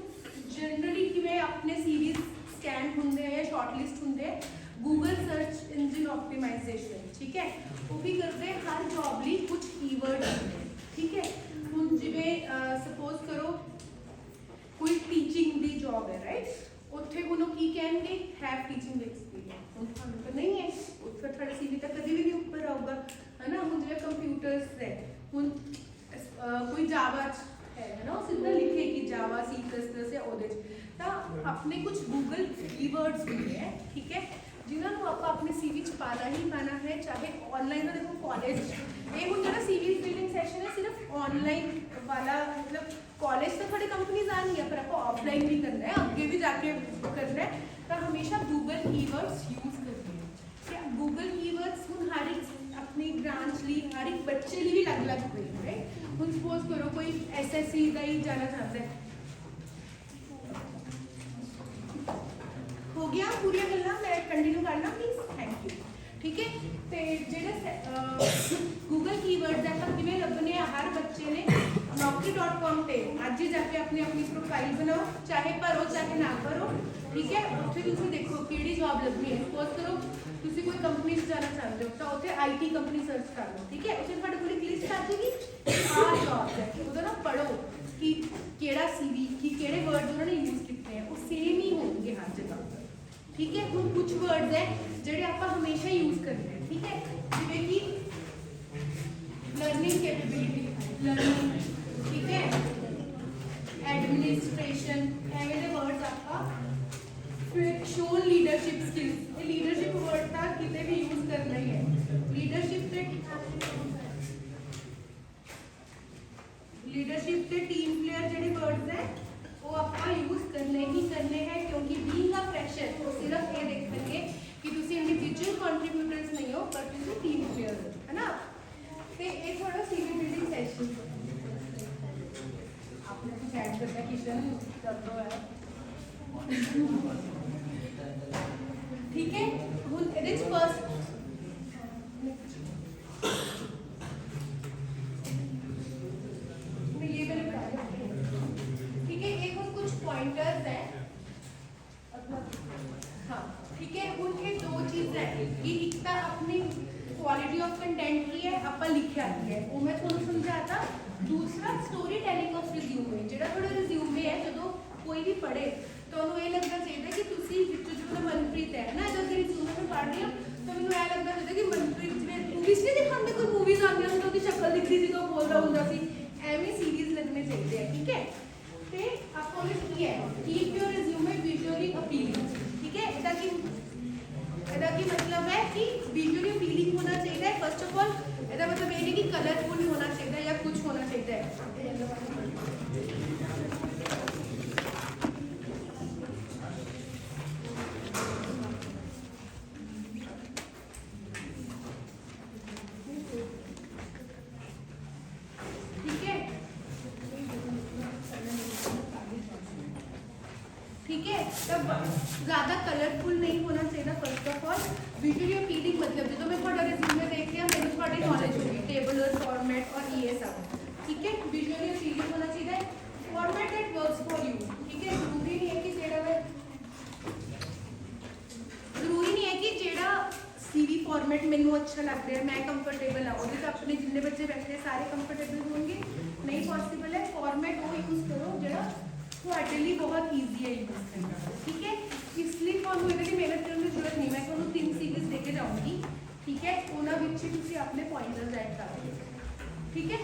ਜਨਰਲੀ ਕਿਵੇਂ ਆਪਣੇ ਸੀਰੀਜ਼ ਸਕੈਨ ਹੁੰਦੇ ਆ, ਸ਼ਾਰਟਲਿਸਟ ਹੁੰਦੇ ਆ, ਗੂਗਲ ਸਰਚ ਇੰਜਨ ਆਪਟੀਮਾਈਜ਼ੇਸ਼ਨ, ਠੀਕ ਹੈ, ਉਹ ਵੀ ਕਰਦੇ ਹਰ ਜੌਬ ਲਈ ਕੁਝ ਕੀਵਰਡ ਹੁੰਦੇ, ਠੀਕ ਹੈ। ਹੁਣ ਜਿਵੇਂ ਸਪੋਜ਼ ਕਰੋ ਕੋਈ ਟੀਚਿੰਗ ਦੀ ਜੌਬ ਹੈ, ਰਾਈਟ, ਉੱਥੇ ਉਹਨੂੰ ਕੀ ਕਹਿਣਗੇ, ਹੈਵ ਟੀਚਿੰਗ ਐਕਸਪੀਰੀਅੰਸ। ਹੁਣ ਤੁਹਾਨੂੰ ਤਾਂ ਨਹੀਂ ਹੈ, ਉੱਥੇ ਤੁਹਾਡਾ ਸੀਵੀ ਤਾਂ ਕਦੇ ਵੀ ਨਹੀਂ ਉੱਪਰ ਆਊਗਾ, है ना। ਹੁਣ ਜਿਵੇਂ ਕੰਪਿਊਟਰਸ ਹੈ, ਹੁਣ ਕੋਈ ਜਾਵਾ ਹੈ ਨਾ, ਉਹ ਸਿੱਧਾ ਲਿਖੇ ਕਿ ਜਾਵਾ ਸੀ ਪਲੱਸ ਜਾਂ ਉਹਦੇ 'ਚ, ਤਾਂ ਆਪਣੇ ਕੁਝ ਗੂਗਲ ਕੀਵਰਡਸ ਹੁੰਦੇ ਹੈ, ਠੀਕ ਹੈ, ਜਿਨ੍ਹਾਂ ਨੂੰ ਆਪਾਂ ਆਪਣੇ ਸੀਵੀ 'ਚ ਪਾਣਾ ਹੀ ਪਾਣਾ ਹੈ, ਚਾਹੇ ਆਨਲਾਈਨ ਦਾ। ਦੇਖੋ ਕਾਲਜ, ਇਹ ਹੁਣ ਜਿਹੜਾ ਸੀਵੀ ਫਿਲਿੰਗ ਸੈਸ਼ਨ ਹੈ ਸਿਰਫ ਆਨਲਾइन वाला, मतलब कॉलेज तो थोड़ी कंपनीज आ नहीं है, पर आपको ऑफलाइन भी करना है, आगे भी जाके करना है, तो हमेशा गूगल कीवर्ड्स यूज करते हैं। क्या गूगल कीवर्ड्स हुण हर एक अपनी ब्रांच ली, हर एक बच्चे लिए भी अलग अलग हुए हैं, राइट। हुण सपोज करो कोई SSC का ही जाना चाहता है, हो गया पूरी गल्लां, मैं कंटिन्यू करना प्लीज, थैंक यू, ठीक है। तो ਜਿਹੜੇ गूगल कीवर्ड्स ਆਪਾਂ ਕਿਵੇਂ ਲੱਭਣੇ ਆ, ਹਰ ਬੱਚੇ ਨੇ naukri.com ਤੇ ਅੱਜ ਹੀ ਜਾ ਕੇ ਆਪਣੀ ਪ੍ਰੋਫਾਈਲ ਬਣਾਓ, ਚਾਹੇ ਭਰੋ ਚਾਹੇ ਨਾ ਭਰੋ, ਠੀਕ ਹੈ। ਉੱਥੇ ਤੁਸੀਂ ਦੇਖੋ ਕਿਹੜੀ ਜੌਬ ਲੱਭਣੀ ਹੈ। ਸਪੋਜ਼ ਕਰੋ ਤੁਸੀਂ ਕੋਈ ਕੰਪਨੀ 'ਚ ਜਾਣਾ ਚਾਹੁੰਦੇ ਹੋ, ਤਾਂ ਉੱਥੇ IT ਕੰਪਨੀ ਸਰਚ ਕਰ ਲਓ, ਠੀਕ ਹੈ। ਉੱਥੇ ਤੁਹਾਡੇ ਕੋਲ ਇੱਕ ਲਿਸਟ ਆ ਜਾਏਗੀ, ਆਹ ਜੌਬ ਹੈ, ਉਹਦਾ ਨਾ ਪੜ੍ਹੋ ਕਿ ਕਿਹੜਾ CV ਕੀ ਕਿਹੜੇ ਵਰਡ ਉਹਨਾਂ ਨੇ ਯੂਜ਼ ਕੀਤੇ ਆ, ਉਹ ਸੇਮ ਹੀ ਹੋਣਗੇ ਹਰ ਜਗ੍ਹਾ, ठीक है। ਹੁਣ कुछ वर्ड्स है ਜਿਹੜੇ ਆਪਾਂ ਹਮੇਸ਼ਾ यूज करते हैं, ठीक है, ਜਿਵੇਂ ਕਿ लर्निंग कैपेबिलिटी, लर्निंग, ठीक है, एडमिनिस्ट्रेशन, ਐਵੇਂ ਦੇ वर्ड्स ਆਪਾਂ फिर शोन लीडरशिप स्किल्स, ये लीडरशिप वर्ड था किते भी यूज करना ही है। लीडरशिप से लीडरशिप ते टीम प्लेयर ਜਿਹੜੇ वर्ड्स है वो ਆਪਾਂ यूज करने ही करने हैं क्योंकि बीइंग अ फ्रेशर वो सिर्फ ये देखते कि ਤੁਸੀਂ इंडिविजुअल कंट्रीब्यूटर्स नहीं हो पर ਤੁਸੀਂ टीम प्लेयर हो है ना। ਤੇ ਇਹ थोड़ा सीवी बिल्डिंग सेशन आपने कुछ ऐड करना किशन कर दो है ठीक है। ਹੁਣ ਇਹਦੇ ਚ ਫਸਟ ये मैंने बताया ठीक है। एक और कुछ पॉइंटर्स हैं हाँ ठीक है। उनके दो चीज़ है कि एक तो अपनी क्वालिटी ऑफ कंटेंट की है ਆਪਾਂ ਲਿਖਿਆ ਹੈ ਉਹ ਮੈਂ ਤੁਹਾਨੂੰ ਸਮਝਾਤਾ। दूसरा स्टोरी टेलिंग ऑफ रिज्यूमे ਜਿਹੜਾ ਤੁਹਾਡਾ ਰਿਜ਼ਿਊਮੇ ਹੈ ਜਦੋਂ ਕੋਈ ਵੀ ਪੜ੍ਹੇ ਤੁਹਾਨੂੰ ਇਹ ਲੱਗਣਾ ਚਾਹੀਦਾ ਕਿ ਤੁਸੀਂ ਵਿੱਚੋਂ ਜਿਹੜਾ ਮਨਪ੍ਰੀਤ ਹੈ ਨਾ ਜਦੋਂ ਤੁਸੀਂ ਰਿਜ਼ਿਊਮੇ ਨੂੰ ਪੜ੍ਹ ਰਹੇ ਹੋ ਤਾਂ ਮੈਨੂੰ ਇਹ ਲੱਗਣਾ ਚਾਹੀਦਾ ਕਿ ਮਨਪ੍ਰੀਤ ਜਿਵੇਂ ਇੰਗਲਿਸ਼ ਨਹੀਂ ਦਿਖਾਉਂਦੇ ਕੋਈ ਮੂਵੀਜ਼ ਆਉਂਦੀਆਂ ਹੁੰਦੀਆਂ ਉਹਦੀ ਸ਼ਕਲ ਦਿਖਦੀ ਸੀ ਤਾਂ ਉਹ ਬੋਲਦਾ ਹੁੰਦਾ ਸੀ ਐਵੇਂ ਸੀਰੀਜ਼ ਲੱਗਣੇ ਚਾਹੀਦੇ ਆ ਠੀਕ ਹੈ। ਤੇ ਆਪਾਂ ਨੇ ਕੀ ਹੈ ਕੀਪ ਯੋਰ ਰਿਜ਼ਿਊਮੇ ਵਿਜ਼ੂਅਲੀ ਅਪੀਲਿੰਗ ਠੀਕ ਹੈ। ਇਹਦਾ ਕੀ ਮਤਲਬ ਹੈ ਕਿ ਵਿਜ਼ੂਅਲੀ ਅਪੀਲਿੰਗ ਹੋਣਾ ਚਾਹੀਦਾ ਹੈ। ਫਸਟ ਆਫ ਆਲ ਇਹਦਾ ਮਤਲਬ ਇਹ ਨਹੀਂ ਕਿ ਕਲਰਫੁਲ ਹੋਣਾ ਚਾਹੀਦਾ ਜਾਂ ਕੁਝ ਹੋਣਾ ਚਾਹੀਦਾ ਹੈ। ठीक है तब ज़्यादा कलरफुल नहीं होना चाहिए। First of all visually appealing मतलब जो मैं थोड़ा रिज्यूमे देख रही हूँ मेरे थोड़ी नॉलेज होगी टेबलर फॉर्मेट और ये सब ठीक है। विजुअली अपीलिंग होना चाहिए format that works for you ठीक है। जरूरी नहीं है कि जेड़ा सीवी फॉर्मेट मैनू अच्छा लग रहा है मैं कंफर्टेबल हाँ वो अपने जिन्ने बच्चे बैठे सारे कंफर्टेबल होंगे नहीं पॉसिबल है। फॉर्मेट वो यूज़ करो जो ਤੁਹਾਡੇ ਲਈ ਬਹੁਤ ਈਜ਼ੀ ਹੈ ਯੂਜ਼ ਕਰਨਾ ਠੀਕ ਹੈ। ਇਸ ਲਈ ਤੁਹਾਨੂੰ ਇਹਦੇ ਲਈ ਮਿਹਨਤ ਕਰਨ ਦੀ ਜ਼ਰੂਰਤ ਨਹੀਂ। ਮੈਂ ਤੁਹਾਨੂੰ 3 ਸੀਰੀਜ਼ ਦੇ ਕੇ ਜਾਊਂਗੀ ਠੀਕ ਹੈ। ਉਹਨਾਂ ਵਿੱਚ ਹੀ ਤੁਸੀਂ ਆਪਣੇ ਪੁਆਇੰਟਰਸ ਐਡ ਕਰ ਦਿਓ ਠੀਕ ਹੈ।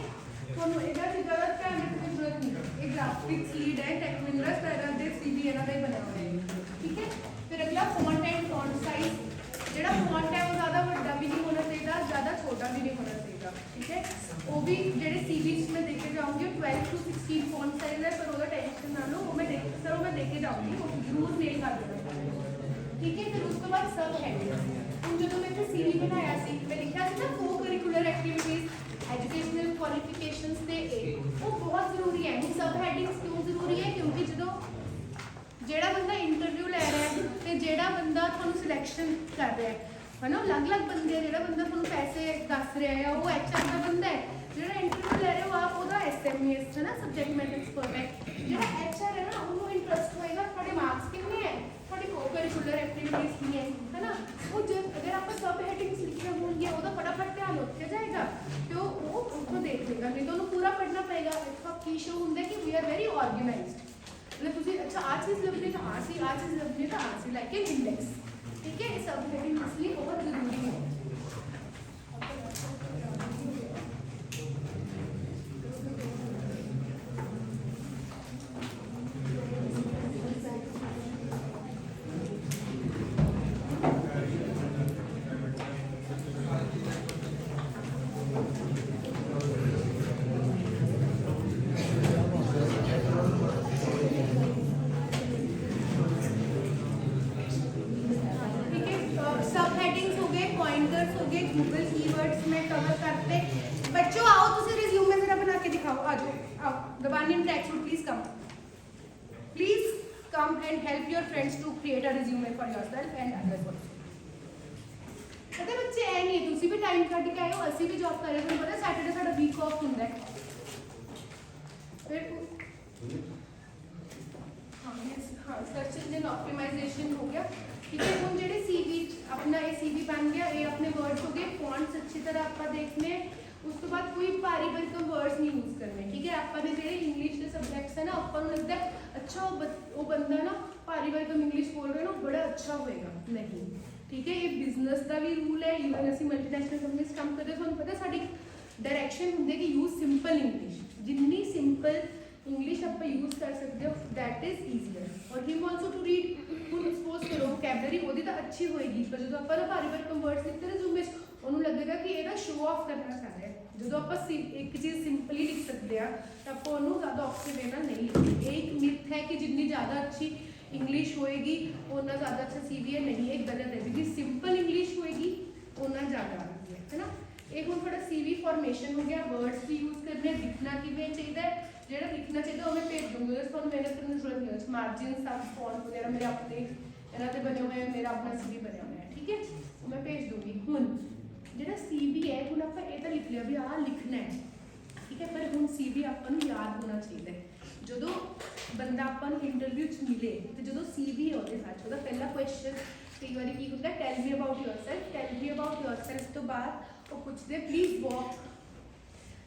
ਤੁਹਾਨੂੰ ਇਹਦਾ ਵੀ ਜ਼ਿਆਦਾ ਧਿਆਨ ਰੱਖਣ ਦੀ ਜ਼ਰੂਰਤ ਨਹੀਂ। ਇਹ ਗ੍ਰਾਫਿਕਸ ਲੀਡ ਹੈ ਟੈਕ ਮਹਿੰਦਰਾ ਸਟਾਈਲ ਦੇ ਸੀਵੀ ਇਹਨਾਂ ਦਾ ਹੀ ਬਣਿਆ ਹੋਇਆ ਹੈ ਠੀਕ ਹੈ। ਫਿਰ ਅਗਲਾ ਫੌਂਟ ਐਂਡ ਫੌਂਟ ਸਾਈਜ਼ ਜਿਹੜਾ ਫੌਂਟ ਹੈ ਉਹ ਜ਼ਿਆਦਾ ਵੱਡਾ ਵੀ ਨਹੀਂ ਹੋਣਾ ਚਾਹੀਦਾ ज़्यादा छोटा भी नहीं होना चाहिए ठीक है। वो भी जेडे सीवी में देखे जाऊँगी 12 to 16 फॉन्ट साइज है पर वो टेंशन ना लो वो मैं देखे जाऊँगी वो जरूर मेल कर देना ठीक है। फिर उसके बाद सब हेडिंग जो मैं सीवी बनाया मैं लिखा था ना को करिकुलर एक्टिविटीज एजुकेशनल क्वालिफिकेशंस ते वो बहुत जरूरी है। सब हेडिंग्स क्यों जरूरी है क्योंकि जो ਜਿਹੜਾ ਬੰਦਾ ਇੰਟਰਵਿਊ ਲੈ ਰਿਹਾ ਹੈ ਤੇ ਜਿਹੜਾ ਬੰਦਾ ਤੁਹਾਨੂੰ ਸਿਲੈਕਸ਼ਨ ਕਰ ਰਿਹਾ ਹੈ ਨਾ अलग अलग बंदे ਜਿਹੜਾ ਬੰਦਾ ਤੁਹਾਨੂੰ ਪੈਸੇ ਦੱਸ ਰਿਹਾ ਹੈ ਉਹ ਐਚਆਰ ਦਾ ਬੰਦਾ ਹੈ। ਜਿਹੜਾ ਇੰਟਰਵਿਊ ਲੈ ਰਹੇ ਹੋ ਆਪ ਉਹਦਾ ਐਸਐਮਐਸ ਹੈ ਨਾ ਸਬਜੈਕਟ ਮੈਟਰ ਐਕਸਪਰਟ ਹੈ। ਜਿਹੜਾ ਐਚਆਰ ਹੈ ਨਾ ਉਹਨੂੰ ਇੰਟਰਸਟ ਹੋਏਗਾ ਤੁਹਾਡੇ ਮਾਰਕਸ ਕਿੰਨੇ ਹੈ ਤੁਹਾਡੀ ਕੋ-ਕਰਿਕੂਲਰ ਐਕਟੀਵਿਟੀਜ਼ ਕੀ ਹੈ ਨਾ। ਉਹ ਜੇ ਅਗਰ ਆਪਾਂ ਸਬ ਹੈਡਿੰਗਸ ਲਿਖੀਆਂ ਹੋਣਗੀਆਂ ਉਹਦਾ ਫਟਾਫਟ ਧਿਆਨ ਉੱਥੇ ਜਾਏਗਾ ਤੇ ਉਹ ਉੱਥੋਂ ਦੇਖ ਲੇਗਾ ਨਹੀਂ ਤਾਂ ਉਹਨੂੰ ਪੂਰਾ ਪੜ੍ਹਨਾ ਪਏਗਾ। ਇੱਥੋਂ ਕੀ ਸ਼ੋ ਹੁੰਦਾ ਕਿ ਵੀ ਆਰ ਵੈਰੀ ਆਰਗੇਨਾਈਜ਼ਡ मतलब ਤੁਸੀਂ अच्छा आ चीज़ लभनी तो आ चीज़ लभनी तो आ सी लाइक एन इंडेक्स ठीक है। सब हेडिंग इसलिए बहुत जरूरी है। गूगल कीवर्ड्स में कवर करते बच्चों आओ तुझे रिज्यूमे जरा बना के दिखाओ आ जाओ आओ दबानी track suit please come and help your friends to create a resume for yourself and others also. पता बच्चे ऐ नहीं तुसी भी टाइम कट के आए हो ਅਸੀਂ भी जॉब कर रहे हो पता सैटरडे साਡਾ वीक ऑफ ਹੁੰਦਾ है फिर हाँ सर्च इंजन ऑप्टिमाइजेशन हो गया ठीक है। हम जेडे सीवी अपना ये सीवी बन गया ये अपने वर्ड्स हो गए फॉन्ट्स अच्छी तरह आप देखने उस तो बाद कोई भारी भरकम वर्ड्स नहीं यूज करने ठीक है। आपने जेडे इंग्लिश के सब्जेक्ट्स है ना अपन लगता है अच्छा वो बंदा ना भारी भरकम इंग्लिश बोल रहे ना बड़ा अच्छा होएगा नहीं ठीक है। ये बिजनेस का भी रूल है ईवन असं मल्टीनैशनल कंपनीज काम करते थोड़ा पता साड़ी डायरैक्शन होंगे कि यूज सिंपल इंग्लिश जिन्नी सिंपल इंग्लिश आप यूज कर सकते हो दैट इज ईजियर और हिम ऑल्सो टू रीड ਹੁਣ ਸਪੋਜ਼ ਕਰੋ ਵੋਕੈਬਲਰੀ ਉਹਦੀ ਤਾਂ ਅੱਛੀ ਹੋਏਗੀ ਪਰ ਜਦੋਂ ਆਪਾਂ ਨਾ ਭਾਰੀ ਭਰਕਮ ਵਰਡਸ ਲਿਖਦੇ ਰਿਜ਼ਿਊਮੇ 'ਚ ਉਹਨੂੰ ਲੱਗੇਗਾ ਕਿ ਇਹਦਾ ਸ਼ੋ ਆਫ ਕਰਨਾ ਚਾਹ ਰਿਹਾ ਜਦੋਂ ਆਪਾਂ ਇੱਕ ਚੀਜ਼ ਸਿੰਪਲੀ ਲਿਖ ਸਕਦੇ ਆ ਤਾਂ ਆਪਾਂ ਉਹਨੂੰ ਜ਼ਿਆਦਾ ਔਖੇ ਵੇ ਨਾਲ ਨਹੀਂ ਲਿਖਦੇ। ਇਹ ਇੱਕ ਮਿਥ ਹੈ ਕਿ ਜਿੰਨੀ ਜ਼ਿਆਦਾ ਅੱਛੀ ਇੰਗਲਿਸ਼ ਹੋਏਗੀ ਉਨਾ ਜ਼ਿਆਦਾ ਅੱਛਾ CV ਹੈ। ਨਹੀਂ, ਇਹ ਗਲਤ ਹੈ। ਜਿੰਨੀ ਸਿੰਪਲ ਇੰਗਲਿਸ਼ ਹੋਏਗੀ ਉਨਾ ਜ਼ਿਆਦਾ ਆਉਂਦੀ ਹੈ ਨਾ। ਇਹ ਹੁਣ ਤੁਹਾਡਾ CV ਫਾਰਮੇਸ਼ਨ ਹੋ ਗਿਆ। ਵਰਡਸ ਵੀ ਯੂਜ਼ ਕਰਨੇ, ਲਿਖਣਾ ਕਿਵੇਂ ਚਾਹੀਦਾ ਹੈ, ਜਿਹੜਾ ਲਿਖਣਾ ਚਾਹੀਦਾ ਉਹ ਮੈਂ ਭੇਜ ਦੂੰਗੀ। ਉਸ ਤੁਹਾਨੂੰ ਮਿਹਨਤ ਕਰਨ ਦੀ ਜ਼ਰੂਰਤ ਨਹੀਂ ਹੈ। ਮਾਰਜਿਨ ਸਭ ਫੌਂਟ ਵਗੈਰਾ ਮੇਰੇ ਆਪਣੇ ਇਹਨਾਂ ਤੇ ਬਣੇ ਹੋਏ, ਮੇਰਾ ਆਪਣਾ CV ਬਣਿਆ ਹੋਇਆ ਹੈ, ਠੀਕ ਹੈ, ਉਹ ਮੈਂ ਭੇਜ ਦੂੰਗੀ। ਹੁਣ ਜਿਹੜਾ CV ਹੈ, ਹੁਣ ਆਪਾਂ ਇਹ ਤਾਂ ਲਿਖ ਲਿਆ ਵੀ ਆਹ ਲਿਖਣਾ ਹੈ, ਠੀਕ ਹੈ, ਪਰ ਹੁਣ CV ਆਪਾਂ ਨੂੰ ਯਾਦ ਹੋਣਾ ਚਾਹੀਦਾ ਹੈ। ਜਦੋਂ ਬੰਦਾ ਆਪਾਂ ਨੂੰ ਇੰਟਰਵਿਊ 'ਚ ਮਿਲੇ ਤੇ ਜਦੋਂ CV ਹੈ ਉਹਦੇ ਸਾਥ ਉਹਦਾ ਪਹਿਲਾ ਕੁਐਸਚਨ ਕਈ ਵਾਰੀ ਕੀ ਹੁੰਦਾ, tell me about yourself. Tell me about yourself ਤੋਂ ਬਾਅਦ ਉਹ ਪੁੱਛਦੇ please walk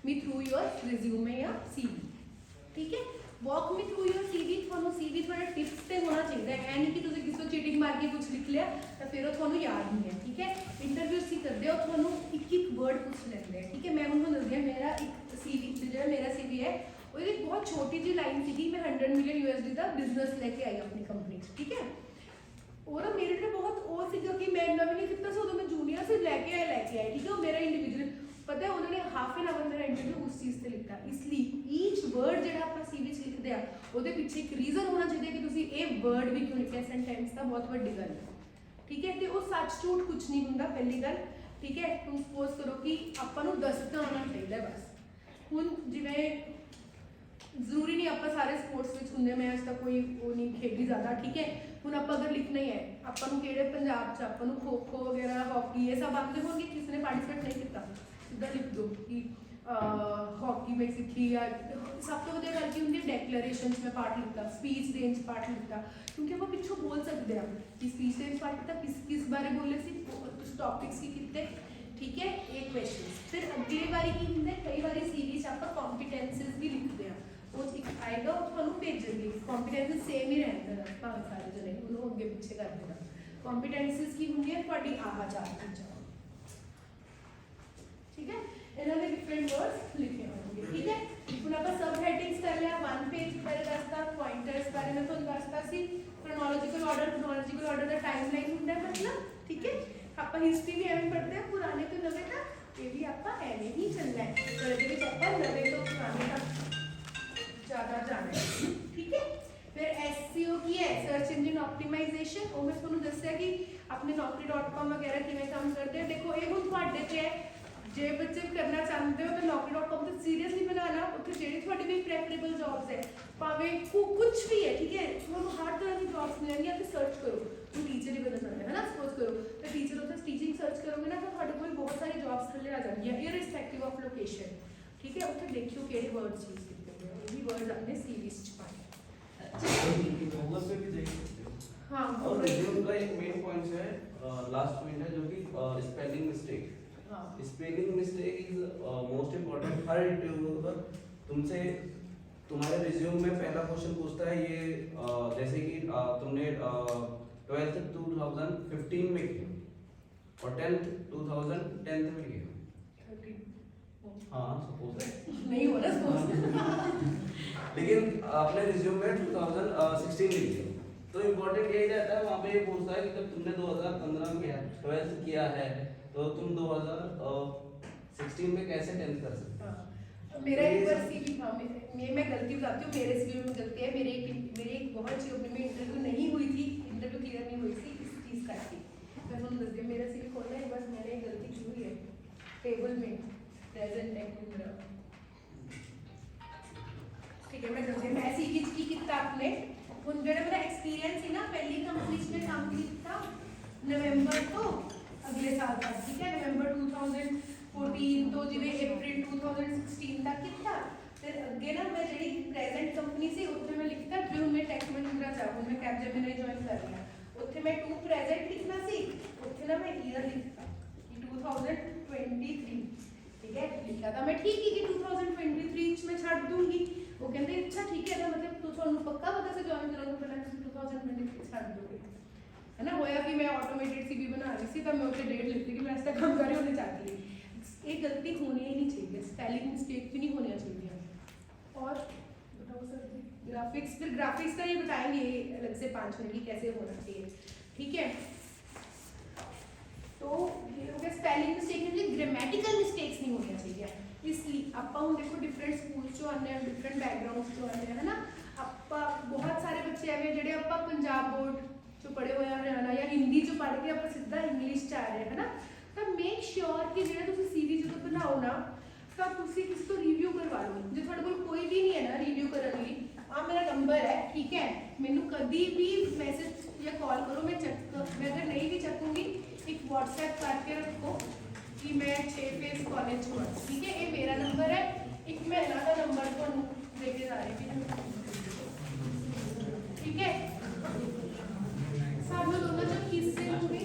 me through your resume ਜਾਂ CV, ਠੀਕ ਹੈ। Walk me through your CV, ਤੁਹਾਨੂੰ CV ਥੋੜਾ ਟਿਪਸ ਤੇ ਹੋਣਾ ਚਾਹੀਦਾ ਹੈ। ਇਹ ਨਹੀਂ ਕਿ ਤੁਸੀਂ ਕਿਸੇ ਤੋਂ ਚੀਟਿੰਗ ਮਾਰ ਕੇ ਕੁਝ ਲਿਖ ਲਿਆ ਤਾਂ ਫਿਰ ਉਹ ਤੁਹਾਨੂੰ ਯਾਦ ਨਹੀਂ ਹੈ, ਠੀਕ ਹੈ। ਇੰਟਰਵਿਊ ਸੀ ਕਰਦੇ ਹੋ ਤੁਹਾਨੂੰ ਇੱਕ ਇੱਕ ਵਰਡ ਪੁੱਛ ਲੈਂਦੇ ਆ, ਠੀਕ ਹੈ। ਮੈਂ ਹੁਣ ਤੁਹਾਨੂੰ ਦੱਸਦੀ ਹਾਂ ਮੇਰਾ ਇੱਕ CV ਜਿਹੜਾ ਮੇਰਾ CV ਹੈ ਉਹਦੀ ਇੱਕ ਬਹੁਤ ਛੋਟੀ ਜਿਹੀ ਲਾਈਨ ਸੀਗੀ। ਮੈਂ 100 ਮਿਲੀਅਨ USD ਦਾ ਬਿਜ਼ਨਸ ਲੈ ਕੇ ਆਈ ਆਪਣੀ ਕੰਪਨੀ 'ਚ, ਠੀਕ ਹੈ। ਉਹ ਨਾ ਮੇਰੇ ਲਈ ਬਹੁਤ ਉਹ ਸੀਗਾ ਕਿ ਮੈਂ ਇੰਨਾ ਵੀ ਨਹੀਂ ਕੀਤਾ ਸੀ, ਉਦੋਂ ਮੈਂ ਜੂਨੀਅਰ ਸੀ, ਲੈ ਕੇ ਆਏ, ਠੀਕ ਹੈ। ਉਹ ਮੇਰਾ ਇੰਡੀਵਿਜੂਅਲ ਪਤਾ ਹੈ, ਉਹਨਾਂ ਨੇ ਹਾਫ ਐਨ ਆਵਰ ਮੇਰਾ ਇੰਟਰਵਿਊ ਉਸ ਚੀਜ਼ ਤੇ ਲਿਖਤਾ। ਇਸ ਲਈ ਈਚ ਵਰਡ ਜਿਹੜਾ ਆਪਾਂ CV 'ਚ ਲਿਖਦੇ ਆ ਉਹਦੇ ਪਿੱਛੇ ਇੱਕ ਰੀਜ਼ਨ ਹੋਣਾ ਚਾਹੀਦਾ ਕਿ ਤੁਸੀਂ ਇਹ ਵਰਡ ਵੀ ਕਿਉਂ ਲਿਖਿਆ। ਸੈਂਟੈਂਸ ਤਾਂ ਬਹੁਤ ਵੱਡੀ ਗੱਲ ਹੈ, ਠੀਕ ਹੈ। ਤੇ ਉਹ ਸੱਚ ਝੂਠ ਕੁਝ ਨਹੀਂ ਹੁੰਦਾ, ਪਹਿਲੀ ਗੱਲ, ਠੀਕ ਹੈ। ਹੁਣ ਸਪੋਜ਼ ਕਰੋ ਕਿ ਆਪਾਂ ਨੂੰ ਦੱਸਣਾ ਆਉਣਾ ਚਾਹੀਦਾ ਬਸ। ਹੁਣ ਜਿਵੇਂ ਜ਼ਰੂਰੀ ਨਹੀਂ ਆਪਾਂ ਸਾਰੇ ਸਪੋਰਟਸ ਵਿੱਚ ਹੁੰਦੇ, ਮੈਂ ਅੱਜ ਤੱਕ ਕੋਈ ਉਹ ਨਹੀਂ ਖੇਡੀ ਜ਼ਿਆਦਾ, ਠੀਕ ਹੈ। ਹੁਣ ਆਪਾਂ ਅਗਰ ਲਿਖਣਾ ਹੀ ਹੈ, ਆਪਾਂ ਨੂੰ ਕਿਹੜੇ ਪੰਜਾਬ 'ਚ ਆਪਾਂ ਨੂੰ ਖੋ ਖੋ ਵਗੈਰਾ, ਹਾਕੀ ਇਹ ਸਭ ਆਉਂਦੇ ਹੋਣਗੇ, ਕਿਸੇ ਨੇ ਪਾਰਟੀਸਪੇਟ ਨਹੀਂ ਕੀਤਾ, ਸਿੱਧਾ ਲਿਖ ਦਿਓ ਕਿ ਹਾਕੀ ਮੈਂ ਸਿੱਖੀ। ਜਾਂ ਸਭ ਤੋਂ ਵਧੀਆ ਗੱਲ ਕੀ ਹੁੰਦੀ ਹੈ, ਡੈਕਲੇਰੇਸ਼ਨ 'ਚ ਮੈਂ ਪਾਰਟ ਲਿੱਤਾ, ਸਪੀਚ ਦੇਣ 'ਚ ਪਾਰਟ ਲਿੱਤਾ, ਕਿਉਂਕਿ ਆਪਾਂ ਪਿੱਛੋਂ ਬੋਲ ਸਕਦੇ ਹਾਂ ਕਿ ਸਪੀਚ ਦੇਣ 'ਚ ਪਾਰਟ ਲਿੱਤਾ, ਕਿਸ ਬਾਰੇ ਬੋਲੇ ਸੀ, ਕੁਝ ਟੌਪਿਕਸ ਕੀ ਕੀਤੇ, ਠੀਕ ਹੈ। ਇਹ ਕੁਐਸਚਨ ਫਿਰ ਅਗਲੀ ਵਾਰੀ ਕੀ ਹੁੰਦਾ, ਕਈ ਵਾਰੀ CV 'ਚ ਆਪਾਂ ਕੰਪੀਟੈਂਸਿਸ ਵੀ ਲਿਖਦੇ ਹਾਂ। ਉਹ ਇੱਕ ਆਏਗਾ, ਉਹ ਤੁਹਾਨੂੰ ਭੇਜਣਗੇ। ਕੰਪੀਟੈਂਸਿਸ ਸੇਮ ਹੀ ਰਹਿੰਦੇ ਨੇ ਭਾਵੇਂ ਸਾਰੇ ਜਣੇ ਉਹਨੂੰ ਅੱਗੇ ਪਿੱਛੇ ਕਰ ਦੇਣਾ। ਕੰਪੀਟੈਂਸਿਸ ਕੀ ਹੁੰਦੀਆਂ, ਤੁਹਾਡੀ ਆਹ ਚਾਰ ਚੀਜ਼ਾਂ, ਠੀਕ ਹੈ। ਇਹਨਾਂ ਦੇ ਡਿਫਰੈਂਟ ਵਰਡਸ ਲਿਖੇ ਹੋਣਗੇ, ਠੀਕ ਹੈ। ਹੁਣ ਆਪਾਂ ਸਬ ਹੈਡਿੰਗਸ ਕਰ ਲਿਆ, 1 ਪੇਜ ਬਾਰੇ ਦੱਸਤਾ, ਪੁਆਇੰਟਰਸ ਬਾਰੇ ਮੈਂ ਤੁਹਾਨੂੰ ਦੱਸਤਾ ਸੀ, ਕ੍ਰੋਨੋਲੋਜੀਕਲ ਆਰਡਰ ਦਾ ਟਾਈਮਲਾਈਨ ਹੁੰਦਾ ਮਤਲਬ, ਠੀਕ ਹੈ। ਆਪਾਂ ਹਿਸਟਰੀ ਵੀ ਐਵੇਂ ਪੜ੍ਹਦੇ ਹਾਂ, ਪੁਰਾਣੇ ਤੋਂ ਨਵੇਂ ਤੱਕ, ਇਹ ਵੀ ਆਪਾਂ ਐਵੇਂ ਹੀ ਚੱਲਣਾ ਹੈ। ਪਰ ਇਹਦੇ ਵਿੱਚ ਆਪਾਂ ਨਵੇਂ ਤੋਂ ਪੁਰਾਣੇ ਤੱਕ ਜ਼ਿਆਦਾ ਜਾਣਾ ਹੈ, ਠੀਕ ਹੈ। ਫਿਰ SEO ਕੀ ਹੈ, ਸਰਚ ਇੰਜਨ ਆਪਟੀਮਾਈਜ਼ੇਸ਼ਨ। ਉਹ ਮੈਂ ਤੁਹਾਨੂੰ ਦੱਸਿਆ ਕਿ ਆਪਣੇ naukri.com ਵਗੈਰਾ ਕਿਵੇਂ ਕੰਮ ਕਰਦੇ ਆ। ਦੇਖੋ ਇਹ ਹੁਣ ਤੁਹਾਡੇ ਤੇ ਹੈ, ਜੇ ਬੱਚੇ ਕਰਨਾ ਚਾਹੁੰਦੇ ਹੋ ਤਾਂ naukri.com ਤੇ ਸੀਰੀਅਸਲੀ ਬਣਾਣਾ। ਉੱਥੇ ਜਿਹੜੀ ਤੁਹਾਡੀ ਵੀ ਪ੍ਰੈਫਰੇਬਲ ਜੌਬਸ ਹੈ, ਭਾਵੇਂ ਕੁਝ ਵੀ ਹੈ, ਠੀਕ ਹੈ, ਤੁਹਾਨੂੰ ਹਰ ਤਰ੍ਹਾਂ ਦੀ ਜੌਬਸ ਮਿਲਣਗੀਆਂ। ਤੇ ਸਰਚ ਕਰੋ, ਹੁਣ ਟੀਚਰ ਹੀ ਬਣਨਾ ਚਾਹੁੰਦੇ ਹੈ ਨਾ, ਸਪੋਜ਼ ਕਰੋ ਤੇ ਟੀਚਰ ਉੱਥੇ ਟੀਚਿੰਗ ਸਰਚ ਕਰੋਗੇ ਨਾ ਤਾਂ ਤੁਹਾਡੇ ਕੋਲ ਬਹੁਤ ਸਾਰੀ ਜੌਬਸ ਥੱਲੇ ਆ ਜਾਣਗੀਆਂ, ਇਰਰਿਸਪੈਕਟਿਵ ਆਫ ਲੋਕੇਸ਼ਨ, ਠੀਕ ਹੈ। ਉੱਥੇ ਦੇਖਿਓ ਕਿਹੜੇ ਵਰਡਸ ਯੂਜ਼ ਕੀਤੇ ਗਏ, ਉਹ ਵੀ ਵਰਡ ਆਪਣੇ CVs 'ਚ ਪਾਏ। गूगल पे भी देख सकते हो। हाँ, और रिज्यूम का एक मेन पॉइंट है, लास्ट पॉइंट है जो कि स्पेलिंग मिस्टेक। हाँ, spelling mistake is most important. Her interviewer तुमसे तुम्हारे रिज्यूम में पहला क्वेश्चन पूछता है ये जैसे कि तुमने 12th 2015 में किया और 10th 2010 में किया। 13 हाँ सपोज नहीं हो रहा सपोज लेकिन आपने रिज्यूम में 2016 लिख दिया, तो इम्पोर्टेंट यही रहता है वहाँ पे ये पूछता है कि जब तुमने 2015 में 12th किया है तो तुम 2016 में कैसे 10th कर सकते हो। मेरा एक बार CV था, मैं गलती बताती हूँ, मेरे CV में गलती है। मेरी एक बहुत अच्छी कंपनी में इंटरव्यू नहीं हुई थी, इंटरव्यू क्लियर नहीं हुई थी इस चीज़ करके। मैं ਤੁਹਾਨੂੰ ਦੱਸ ਦਿਆਂ मेरा CV खोलना है, बस मैंने गलती की हुई है टेबल में प्रेजेंट है, ठीक है। मैं ਦੱਸਦੀ ਮੈਂ CV 'ਚ ਕੀ ਕੀਤਾ ਆਪਣੇ। ਹੁਣ ਜਿਹੜਾ ਮੇਰਾ ਐਕਸਪੀਰੀਅੰਸ ਸੀ ਨਾ, ਪਹਿਲੀ ਕੰਪਨੀ 'ਚ ਮੈਂ ਕੰਮ ਕੀਤਾ ਨਵੰਬਰ ਤੋਂ ਅਗਲੇ ਸਾਲ ਤੱਕ, ਠੀਕ ਹੈ। ਨਵੰਬਰ 2014 ਤੋਂ ਜਿਵੇਂ ਅਪ੍ਰੈਲ 2016 ਤੱਕ ਕੀਤਾ। ਫਿਰ ਅੱਗੇ ਨਾ ਮੈਂ ਜਿਹੜੀ ਪ੍ਰੈਜ਼ੈਂਟ ਕੰਪਨੀ ਸੀ ਉੱਥੇ ਮੈਂ ਲਿਖਤਾ ਜੋ ਮੈਂ ਟੈਕ ਮਹਿੰਦਰਾ ਚ, ਹੁਣ ਮੈਂ ਕੈਪਜੈਮਿਨੀ ਜੁਆਇਨ ਕਰ ਲਿਆ। ਉੱਥੇ ਮੈਂ ਟੂ ਪ੍ਰੈਜ਼ੈਂਟ ਲਿਖਣਾ ਸੀ, ਉੱਥੇ ਨਾ ਮੈਂ ਈਅਰ ਲਿਖਤਾ ਕਿ 2023, ਠੀਕ ਹੈ। ਲਿਖਿਆ ਤਾਂ ਮੈਂ ਠੀਕ ਹੀ ਕਿ 2023 ਚ ਮੈਂ ਛੱਡ ਦੂੰਗੀ। ਉਹ ਕਹਿੰਦੇ ਅੱਛਾ ਠੀਕ ਹੈ, ਮਤਲਬ ਤੁਹਾਨੂੰ ਪੱਕਾ ਪਤਾ ਸੀ ਜੁਆਇਨ ਕਰਨ ਤੋਂ ਪਹਿਲਾਂ ਤੁਸੀਂ 2023 ਛੱਡ ਦੋਗੇ, ਹੈ ਨਾ। ਹੋਇਆ ਕਿ ਮੈਂ ਆਟੋਮੇਟਿਡ CV ਬਣਾ ਰਹੀ ਸੀ ਤਾਂ ਮੈਂ ਉੱਥੇ ਡੇਟ ਲਿਖਤੀ ਕਿ ਮੈਂ ਇਸ ਤਰ੍ਹਾਂ ਕੰਮ ਕਰ ਰਹੀ, ਉਹਨੇ ਚੱਕ ਲਈ। ਇਹ ਗਲਤੀ ਹੋਣੀ ਹੀ ਨਹੀਂ ਚਾਹੀਦੀ, स्पेलिंग मिस्टेक भी नहीं होनी चाहिए। और बताओ सर ग्राफिक्स, फिर ग्राफिक्स का ये बताएंगे अलग से 5 मिनट की कैसे होना चाहिए, ठीक है। तो ये हो गया spelling mistake, grammatical mistakes mistakes ਨਹੀਂ ਹੋਣੀਆਂ ਚਾਹੀਦੀਆਂ। ਇਸ ਲਈ ਆਪਾਂ ਹੁਣ ਦੇਖੋ ਡਿਫਰੈਂਟ ਸਕੂਲਸ ਚੋਂ ਆਉਂਦੇ ਹਾਂ, ਡਿਫਰੈਂਟ ਬੈਕਗ੍ਰਾਉਂਡਸ ਚੋਂ ਆਉਂਦੇ ਹਾਂ, ਹੈ ਨਾ। ਆਪਾਂ ਬਹੁਤ ਸਾਰੇ ਬੱਚੇ ਐਵੇਂ ਜਿਹੜੇ ਆਪਾਂ ਪੰਜਾਬ ਬੋਰਡ ਚੋਂ ਪੜ੍ਹੇ ਹੋਏ ਆ, ਹਰਿਆਣਾ ਜਾਂ ਹਿੰਦੀ ਚੋਂ ਪੜ੍ਹ ਕੇ ਆਪਾਂ ਸਿੱਧਾ ਇੰਗਲਿਸ਼ 'ਚ ਆ ਰਹੇ ਹੈ ਨਾ। ਤਾਂ ਮੇਕ ਸ਼ੋਰ ਕਿ ਜਿਹੜਾ ਤੁਸੀਂ CV ਜਦੋਂ ਬਣਾਓ ਨਾ, ਤਾਂ ਤੁਸੀਂ ਕਿਸੇ ਤੋਂ ਰਿਵਿਊ ਕਰਵਾ ਲਓ। ਜੇ ਤੁਹਾਡੇ ਕੋਲ ਕੋਈ ਵੀ ਨਹੀਂ ਹੈ ਨਾ ਰਿਵਿਊ ਕਰਨ ਲਈ, ਆ ਮੇਰਾ ਨੰਬਰ ਹੈ, ਠੀਕ ਹੈ, ਮੈਨੂੰ ਕਦੀ ਵੀ ਮੈਸੇਜ ਜਾਂ ਕਾਲ ਕਰੋ, ਮੈਂ ਅगर नहीं भी ਚੱਕੂੰਗੀ, ਇੱਕ WhatsApp करके रखो कि मैं 6 फेज कॉलेज हुआ, ठीक है। ये मेरा नंबर है, एक मैं ਇਹਨਾਂ ਦਾ ਨੰਬਰ ਤੁਹਾਨੂੰ ਦੇ ਕੇ ਜਾ ਰਹੀ ਹਾਂ, ठीक है। ਸਾਨੂੰ ਦੋਨਾਂ ਚੋਂ ਕਿਸसे ਹੋਗੀ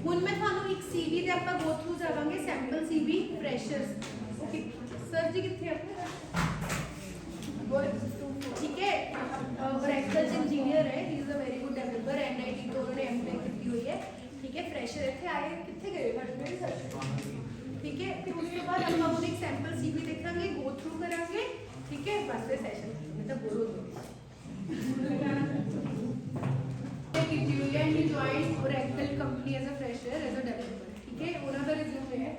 ਹੁਣ ਮੈਂ ਤੁਹਾਨੂੰ ਇੱਕ CV ਦੇ ਆਪਾਂ ਗੋ ਥਰੂ ਜਾਵਾਂਗੇ, sample CV freshers. Okay sir ਜੀ ਕਿੱਥੇ ਆ? ठीक है, ऑरेकल इंजीनियर है, he is a very good developer, NIT तो उन्होंने M.Tech की हुई है, ठीक है। फ्रेशर इतने आए कितने गए मेरे सर, ठीक है। फिर उसके बाद हम लोग एक सैंपल CV देखेंगे, गो थ्रू करेंगे, ठीक है। बस फिर सेशन मतलब बोलो की हुई है, he joined Oracle company as a fresher as a developer, ठीक है। उन्होंने रिज्यूमे है,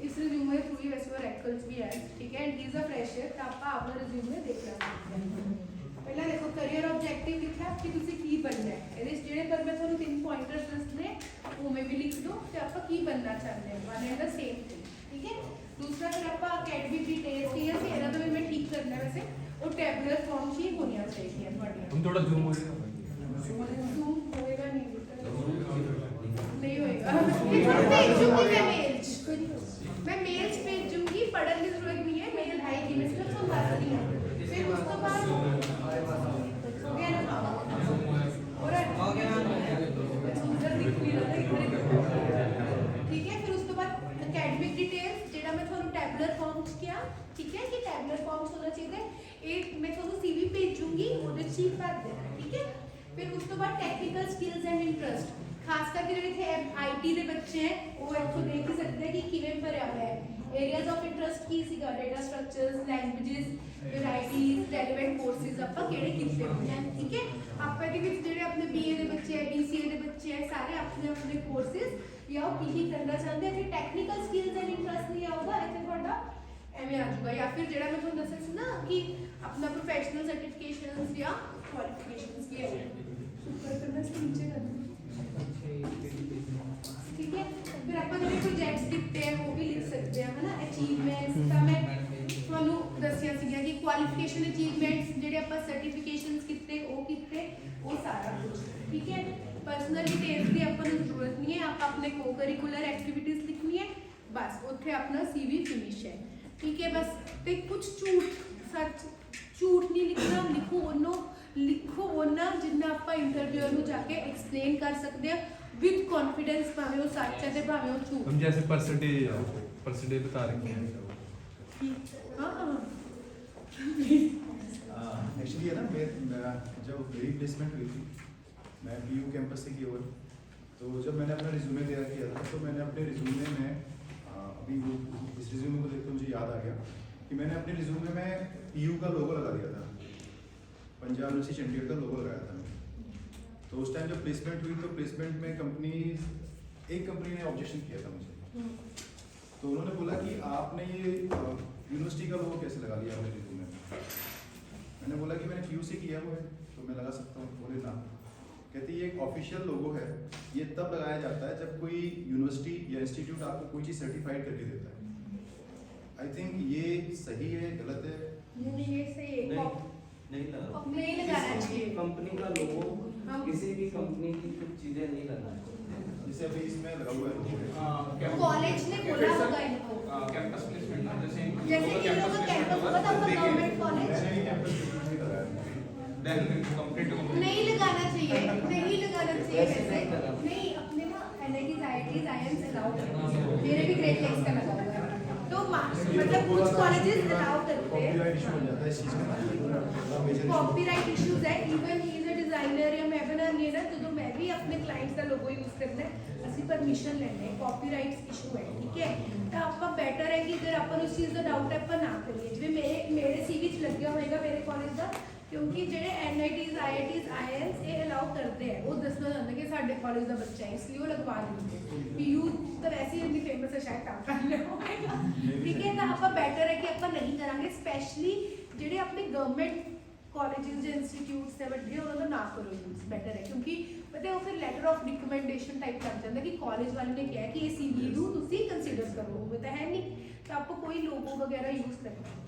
इस रिज्यूमे थ्रू ही वैसे ऑरेकल्स भी है, ठीक है। And he is a fresher. तो आप अपना रिज्यूमे देख सकते हैं। पहला देखो करियर ऑब्जेक्टिव लिखा कि तुसी की बनना है, ਇਹਦੇ ਜਿਹੜੇ ਪਰ ਮੈਂ ਤੁਹਾਨੂੰ 3 ਪॉइंटर्स ਦੱਸਨੇ ਉਵੇਂ ਵੀ ਲਿਖ ਦਿਓ ਤੇ ਆਪਾਂ ਕੀ ਬਣਨਾ ਚਾਹੁੰਦੇ ਹਾਂ, one and the same thing, ਠੀਕ ਹੈ। ਦੂਸਰਾ ਫਿਰ ਆਪਾਂ ਅਕੈਡਮਿਕ ਡਿਟੇਲਸ ਕੀ ਹੈ ਕਿ ਇਹਨਾਂ ਦਾ ਵੀ ਮੈਂ ਠੀਕ ਕਰਨਾ ਹੈ, ਵੈਸੇ ਉਹ ਟੈਬੂਲਰ ਫਾਰਮ 'ਚ ਹੀ ਹੋਣੀਆਂ ਚਾਹੀਦੀਆਂ ਤੁਹਾਡੀਆਂ। ਹੁਣ ਥੋੜਾ ਜ਼ੂਮ ਹੋ ਜਾਏਗਾ, ਜ਼ੂਮ ਹੋਏਗਾ ਨਹੀਂ ਹੋਏਗਾ, ਇਹ ਤੁਹਾਨੂੰ ਭੇਜੂਗੀ ਮੈਂ ਮੇਲ 'ਚ, मैं मेल भेजूंगी, पढ़ने की जरूरत नहीं है, मेल आएगी, मैं सिर्फ तुम बता रही हूं। फिर उसके बाद हो गया ना, हो रहा है उधर दिख नहीं रहा है, ठीक है। फिर उसके बाद एकेडमिक डिटेल्स जेड़ा मैं ਤੁਹਾਨੂੰ टैबुलर फॉर्म किया, ठीक है, कि टैबुलर फॉर्म होना चाहिए, एक मैं ਤੁਹਾਨੂੰ CV भेजूंगी, ਉਹਦੇ ਚ ਹੀ ਭਰ ਦੇਣਾ, ठीक है। फिर उसके बाद टेक्निकल स्किल्स एंड इंटरेस्ट, खास करके जो इतने IT ਦੇ ਬੱਚੇ ਹੈ ਉਹ ਇੱਥੋਂ ਦੇਖ ਹੀ ਸਕਦੇ ਹੈ ਕਿ ਕਿਵੇਂ ਭਰਿਆ ਹੋਇਆ ਹੈ। एरियाज ऑफ इंटरेस्ट ਕੀ ਸੀਗਾ, data structures, languages, varieties, relevant courses ਆਪਾਂ ਕਿਹੜੇ ਕੀਤੇ ਹੋਏ ਹੈ, ਠੀਕ ਹੈ। ਆਪਾਂ ਇਹਦੇ ਵਿੱਚ ਜਿਹੜੇ ਆਪਣੇ BA ਦੇ ਬੱਚੇ ਹੈ, BCA ਦੇ ਬੱਚੇ ਹੈ, ਸਾਰੇ ਆਪਣੇ ਆਪਣੇ ਕੋਰਸਿਸ ਜਾਂ ਉਹ ਕੀ ਕਰਨਾ ਚਾਹੁੰਦੇ ਹੈ। ਤੇ ਟੈਕਨੀਕਲ ਸਕਿੱਲਸ ਐਂਡ ਇੰਟਰਸਟ ਨਹੀਂ ਆਊਗਾ ਇੱਥੇ ਤੁਹਾਡਾ, ਐਵੇਂ ਆ ਜਾਊਗਾ। ਜਾਂ ਫਿਰ ਜਿਹੜਾ ਮੈਂ ਤੁਹਾਨੂੰ ਦੱਸਿਆ ਸੀ ਨਾ ਕਿ ਆਪਣਾ ਪ੍ਰੋਫੈਸ਼ਨਲ ਸਰਟੀਫਿਕੇਸ਼ਨਸ ਜਾਂ ਕੁਆਲੀਫਿਕੇਸ਼ਨਸ ਕੀ ਹੈ, ਉੱਪਰ ਕਰਨਾ ਸੀ ਨੀਚੇ ਕਰਨਾ, ठीक है। फिर आप जो प्रोजेक्ट्स किते हैं वो भी लिख सकते हैं, है ना। अचीवमेंट्स ਤਾਂ ਮੈਂ ਤੁਹਾਨੂੰ ਦੱਸਿਆ ਸੀਗਾ ਕਿ ਕੁਆਲੀਫਿਕੇਸ਼ਨ ਅਚੀਵਮੈਂਟਸ ਜਿਹੜੇ ਆਪਾਂ ਸਰਟੀਫਿਕੇਸ਼ਨਸ ਕੀਤੇ ਉਹ ਕੀਤੇ, ਉਹ ਸਾਰਾ ਕੁਝ, ਠੀਕ ਹੈ। ਪਰਸਨਲ ਡਿਟੇਲਸ ਦੀ ਆਪਾਂ ਨੂੰ ਜ਼ਰੂਰਤ ਨਹੀਂ ਹੈ, ਆਪਾਂ ਆਪਣੇ ਕੋ ਕਰਿਕੂਲਰ ਐਕਟੀਵਿਟੀਜ਼ ਲਿਖਣੀ ਹੈ, ਬਸ ਉੱਥੇ ਆਪਣਾ CV ਫਿਨਿਸ਼ ਹੈ, ਠੀਕ ਹੈ। ਬਸ ਤੇ ਕੁਝ ਸੱਚ ਝੂਠ ਨਹੀਂ ਲਿਖਣਾ, ਲਿਖੋ ਉਹਨਾਂ ਜਿੰਨਾ ਆਪਾਂ ਇੰਟਰਵਿਊਅਰ ਨੂੰ ਜਾ ਕੇ ਐਕਸਪਲੇਨ ਕਰ ਸਕਦੇ ਹਾਂ विद कॉन्फिडेंस, भावे वो सच है भावे वो झूठ। हम जैसे परसेंटेज बता रखे हैं। हां एक्चुअली है ना, मैं जब मेरी प्लेसमेंट हुई थी, मैं PU कैंपस से की हुई, तो जब मैंने अपना रिज्यूमे तैयार किया था तो मैंने अपने रिज्यूमे में अभी वो इस रिज्यूमे को देखकर मुझे याद आ गया कि मैंने अपने रिज्यूमे में PU का लोगो लगा दिया था, पंजाब यूनिवर्सिटी चंडीगढ़ का लोगो लगाया था। तो उस टाइम जब प्लेसमेंट हुई तो प्लेसमेंट में एक कंपनी ने ऑब्जेक्शन किया था मुझे, तो उन्होंने बोला कि आपने ये यूनिवर्सिटी का लोगो कैसे लगा लिया अपने रिज्यूमे में। मैंने बोला कि मैंने QC किया हुआ है तो मैं लगा सकता हूँ। बोले ना, कहते ये एक ऑफिशियल लोगो है, ये तब लगाया जाता है जब कोई यूनिवर्सिटी या इंस्टीट्यूट आपको कोई चीज़ सर्टिफाइड करके देता है। आई थिंक ये सही है गलत है? ये सही है, नहीं लगाना चाहिए। कंपनी का लोगो किसी भी कंपनी की कुछ चीजें नहीं लगाना चाहिए, जैसे अभी इसमें लगा हुआ है कॉलेज ने बोला होगा इनको, कैंपस प्लेसमेंट ना, जैसे इन लोगों का कैंपस होगा तो आपका गवर्नमेंट कॉलेज मैंने भी कैंपस प्लेसमेंट नहीं लगाया। देन कंप्लीट नहीं लगाना चाहिए, नहीं लगाना चाहिए वैसे नहीं। अपने ना NITs, IITs, IIMs अलाउ करते हैं, मेरे भी ग्रेट लेक्स का लगा हुआ है, तो मतलब कुछ कॉलेजेस अलाउ करते हैं। कॉपीराइट इशू हो जाता है इस चीज़ का, कॉपीराइट इश्यूज है, even he is a designer या मैं बनानी है ना तो मैं भी अपने क्लाइंट्स का लोगो यूज करना है ਅਸੀਂ परमिशन ਲੈਣੇ ਕਾਪੀਰਾਈਟਸ ਇਸ਼ੂ ਹੈ ਠੀਕ ਹੈ ਤਾਂ ਆਪਾਂ ਬੈਟਰ ਹੈ ਕਿ ਅਗਰ ਆਪਾਂ ਨੂੰ ਉਸ ਚੀਜ਼ ਦਾ ਡਾਊਟ ਹੈ ਆਪਾਂ ਨਾ ਕਰੀਏ ਜਿਵੇਂ ਮੇਰੇ ਸੀਵੀ ਚ ਲੱਗਿਆ ਹੋਏਗਾ ਮੇਰੇ ਕਾਲਜ ਦਾ ਕਿਉਂਕਿ ਜਿਹੜੇ ਐਨਆਈਟੀਜ਼ ਆਈਆਈਟੀਜ਼ ਆਈਐਲਸ ਇਹ ਅਲਾਉ ਕਰਦੇ ਆ ਉਹ ਦੱਸਣਾ ਚਾਹੁੰਦੇ ਕਿ ਸਾਡੇ ਕਾਲਜ ਦਾ ਬੱਚਾ ਹੈ ਇਸ ਲਈ ਉਹ ਲਗਵਾ ਦਿੰਦੇ ਵੀ ਯੂ ਤਾਂ ਵੈਸੇ ਹੀ ਇੰਨੀ ਫੇਮਸ ਹੈ ਸ਼ਾਇਦ ਤਾਂ ਕਰ ਲਿਆ ਹੋਵੇਗਾ ਠੀਕ ਹੈ ਤਾਂ ਆਪਾਂ ਬੈਟਰ ਹੈ ਕਿ ਆਪਾਂ ਨਹੀਂ ਕਰਾਂਗੇ ਸਪੈਸ਼ਲੀ ਜਿਹੜੇ ਆਪਣੇ ਗਵਰਨਮੈਂਟ ਕਾਲਜਸ ਜਾਂ ਇੰਸਟੀਟਿਊਟਸ ਹੈ ਵੱਡੇ ਉਹਨਾਂ ਦਾ ਨਾ ਕਰੋ ਯੂਜ਼ ਬੈਟਰ ਹੈ ਕਿਉਂਕਿ ਪਤਾ ਉਹ ਫਿਰ ਲੈਟਰ ਆਫ ਰਿਕਮੈਂਡੇਸ਼ਨ ਟਾਈਪ ਲੱਗ ਜਾਂਦਾ ਕਿ ਕਾਲਜ ਵਾਲੇ ਨੇ ਕਿਹਾ ਕਿ ਇਹ ਸੀਵੀ ਨੂੰ ਤੁਸੀਂ ਕੰਸੀਡਰ ਕਰੋ ਉਹ ਤਾਂ ਹੈ ਨਹੀਂ ਤਾਂ ਆਪਾਂ ਕੋਈ ਲੋਗੋ ਵਗੈਰਾ ਯੂਜ਼ ਕਰਨਾ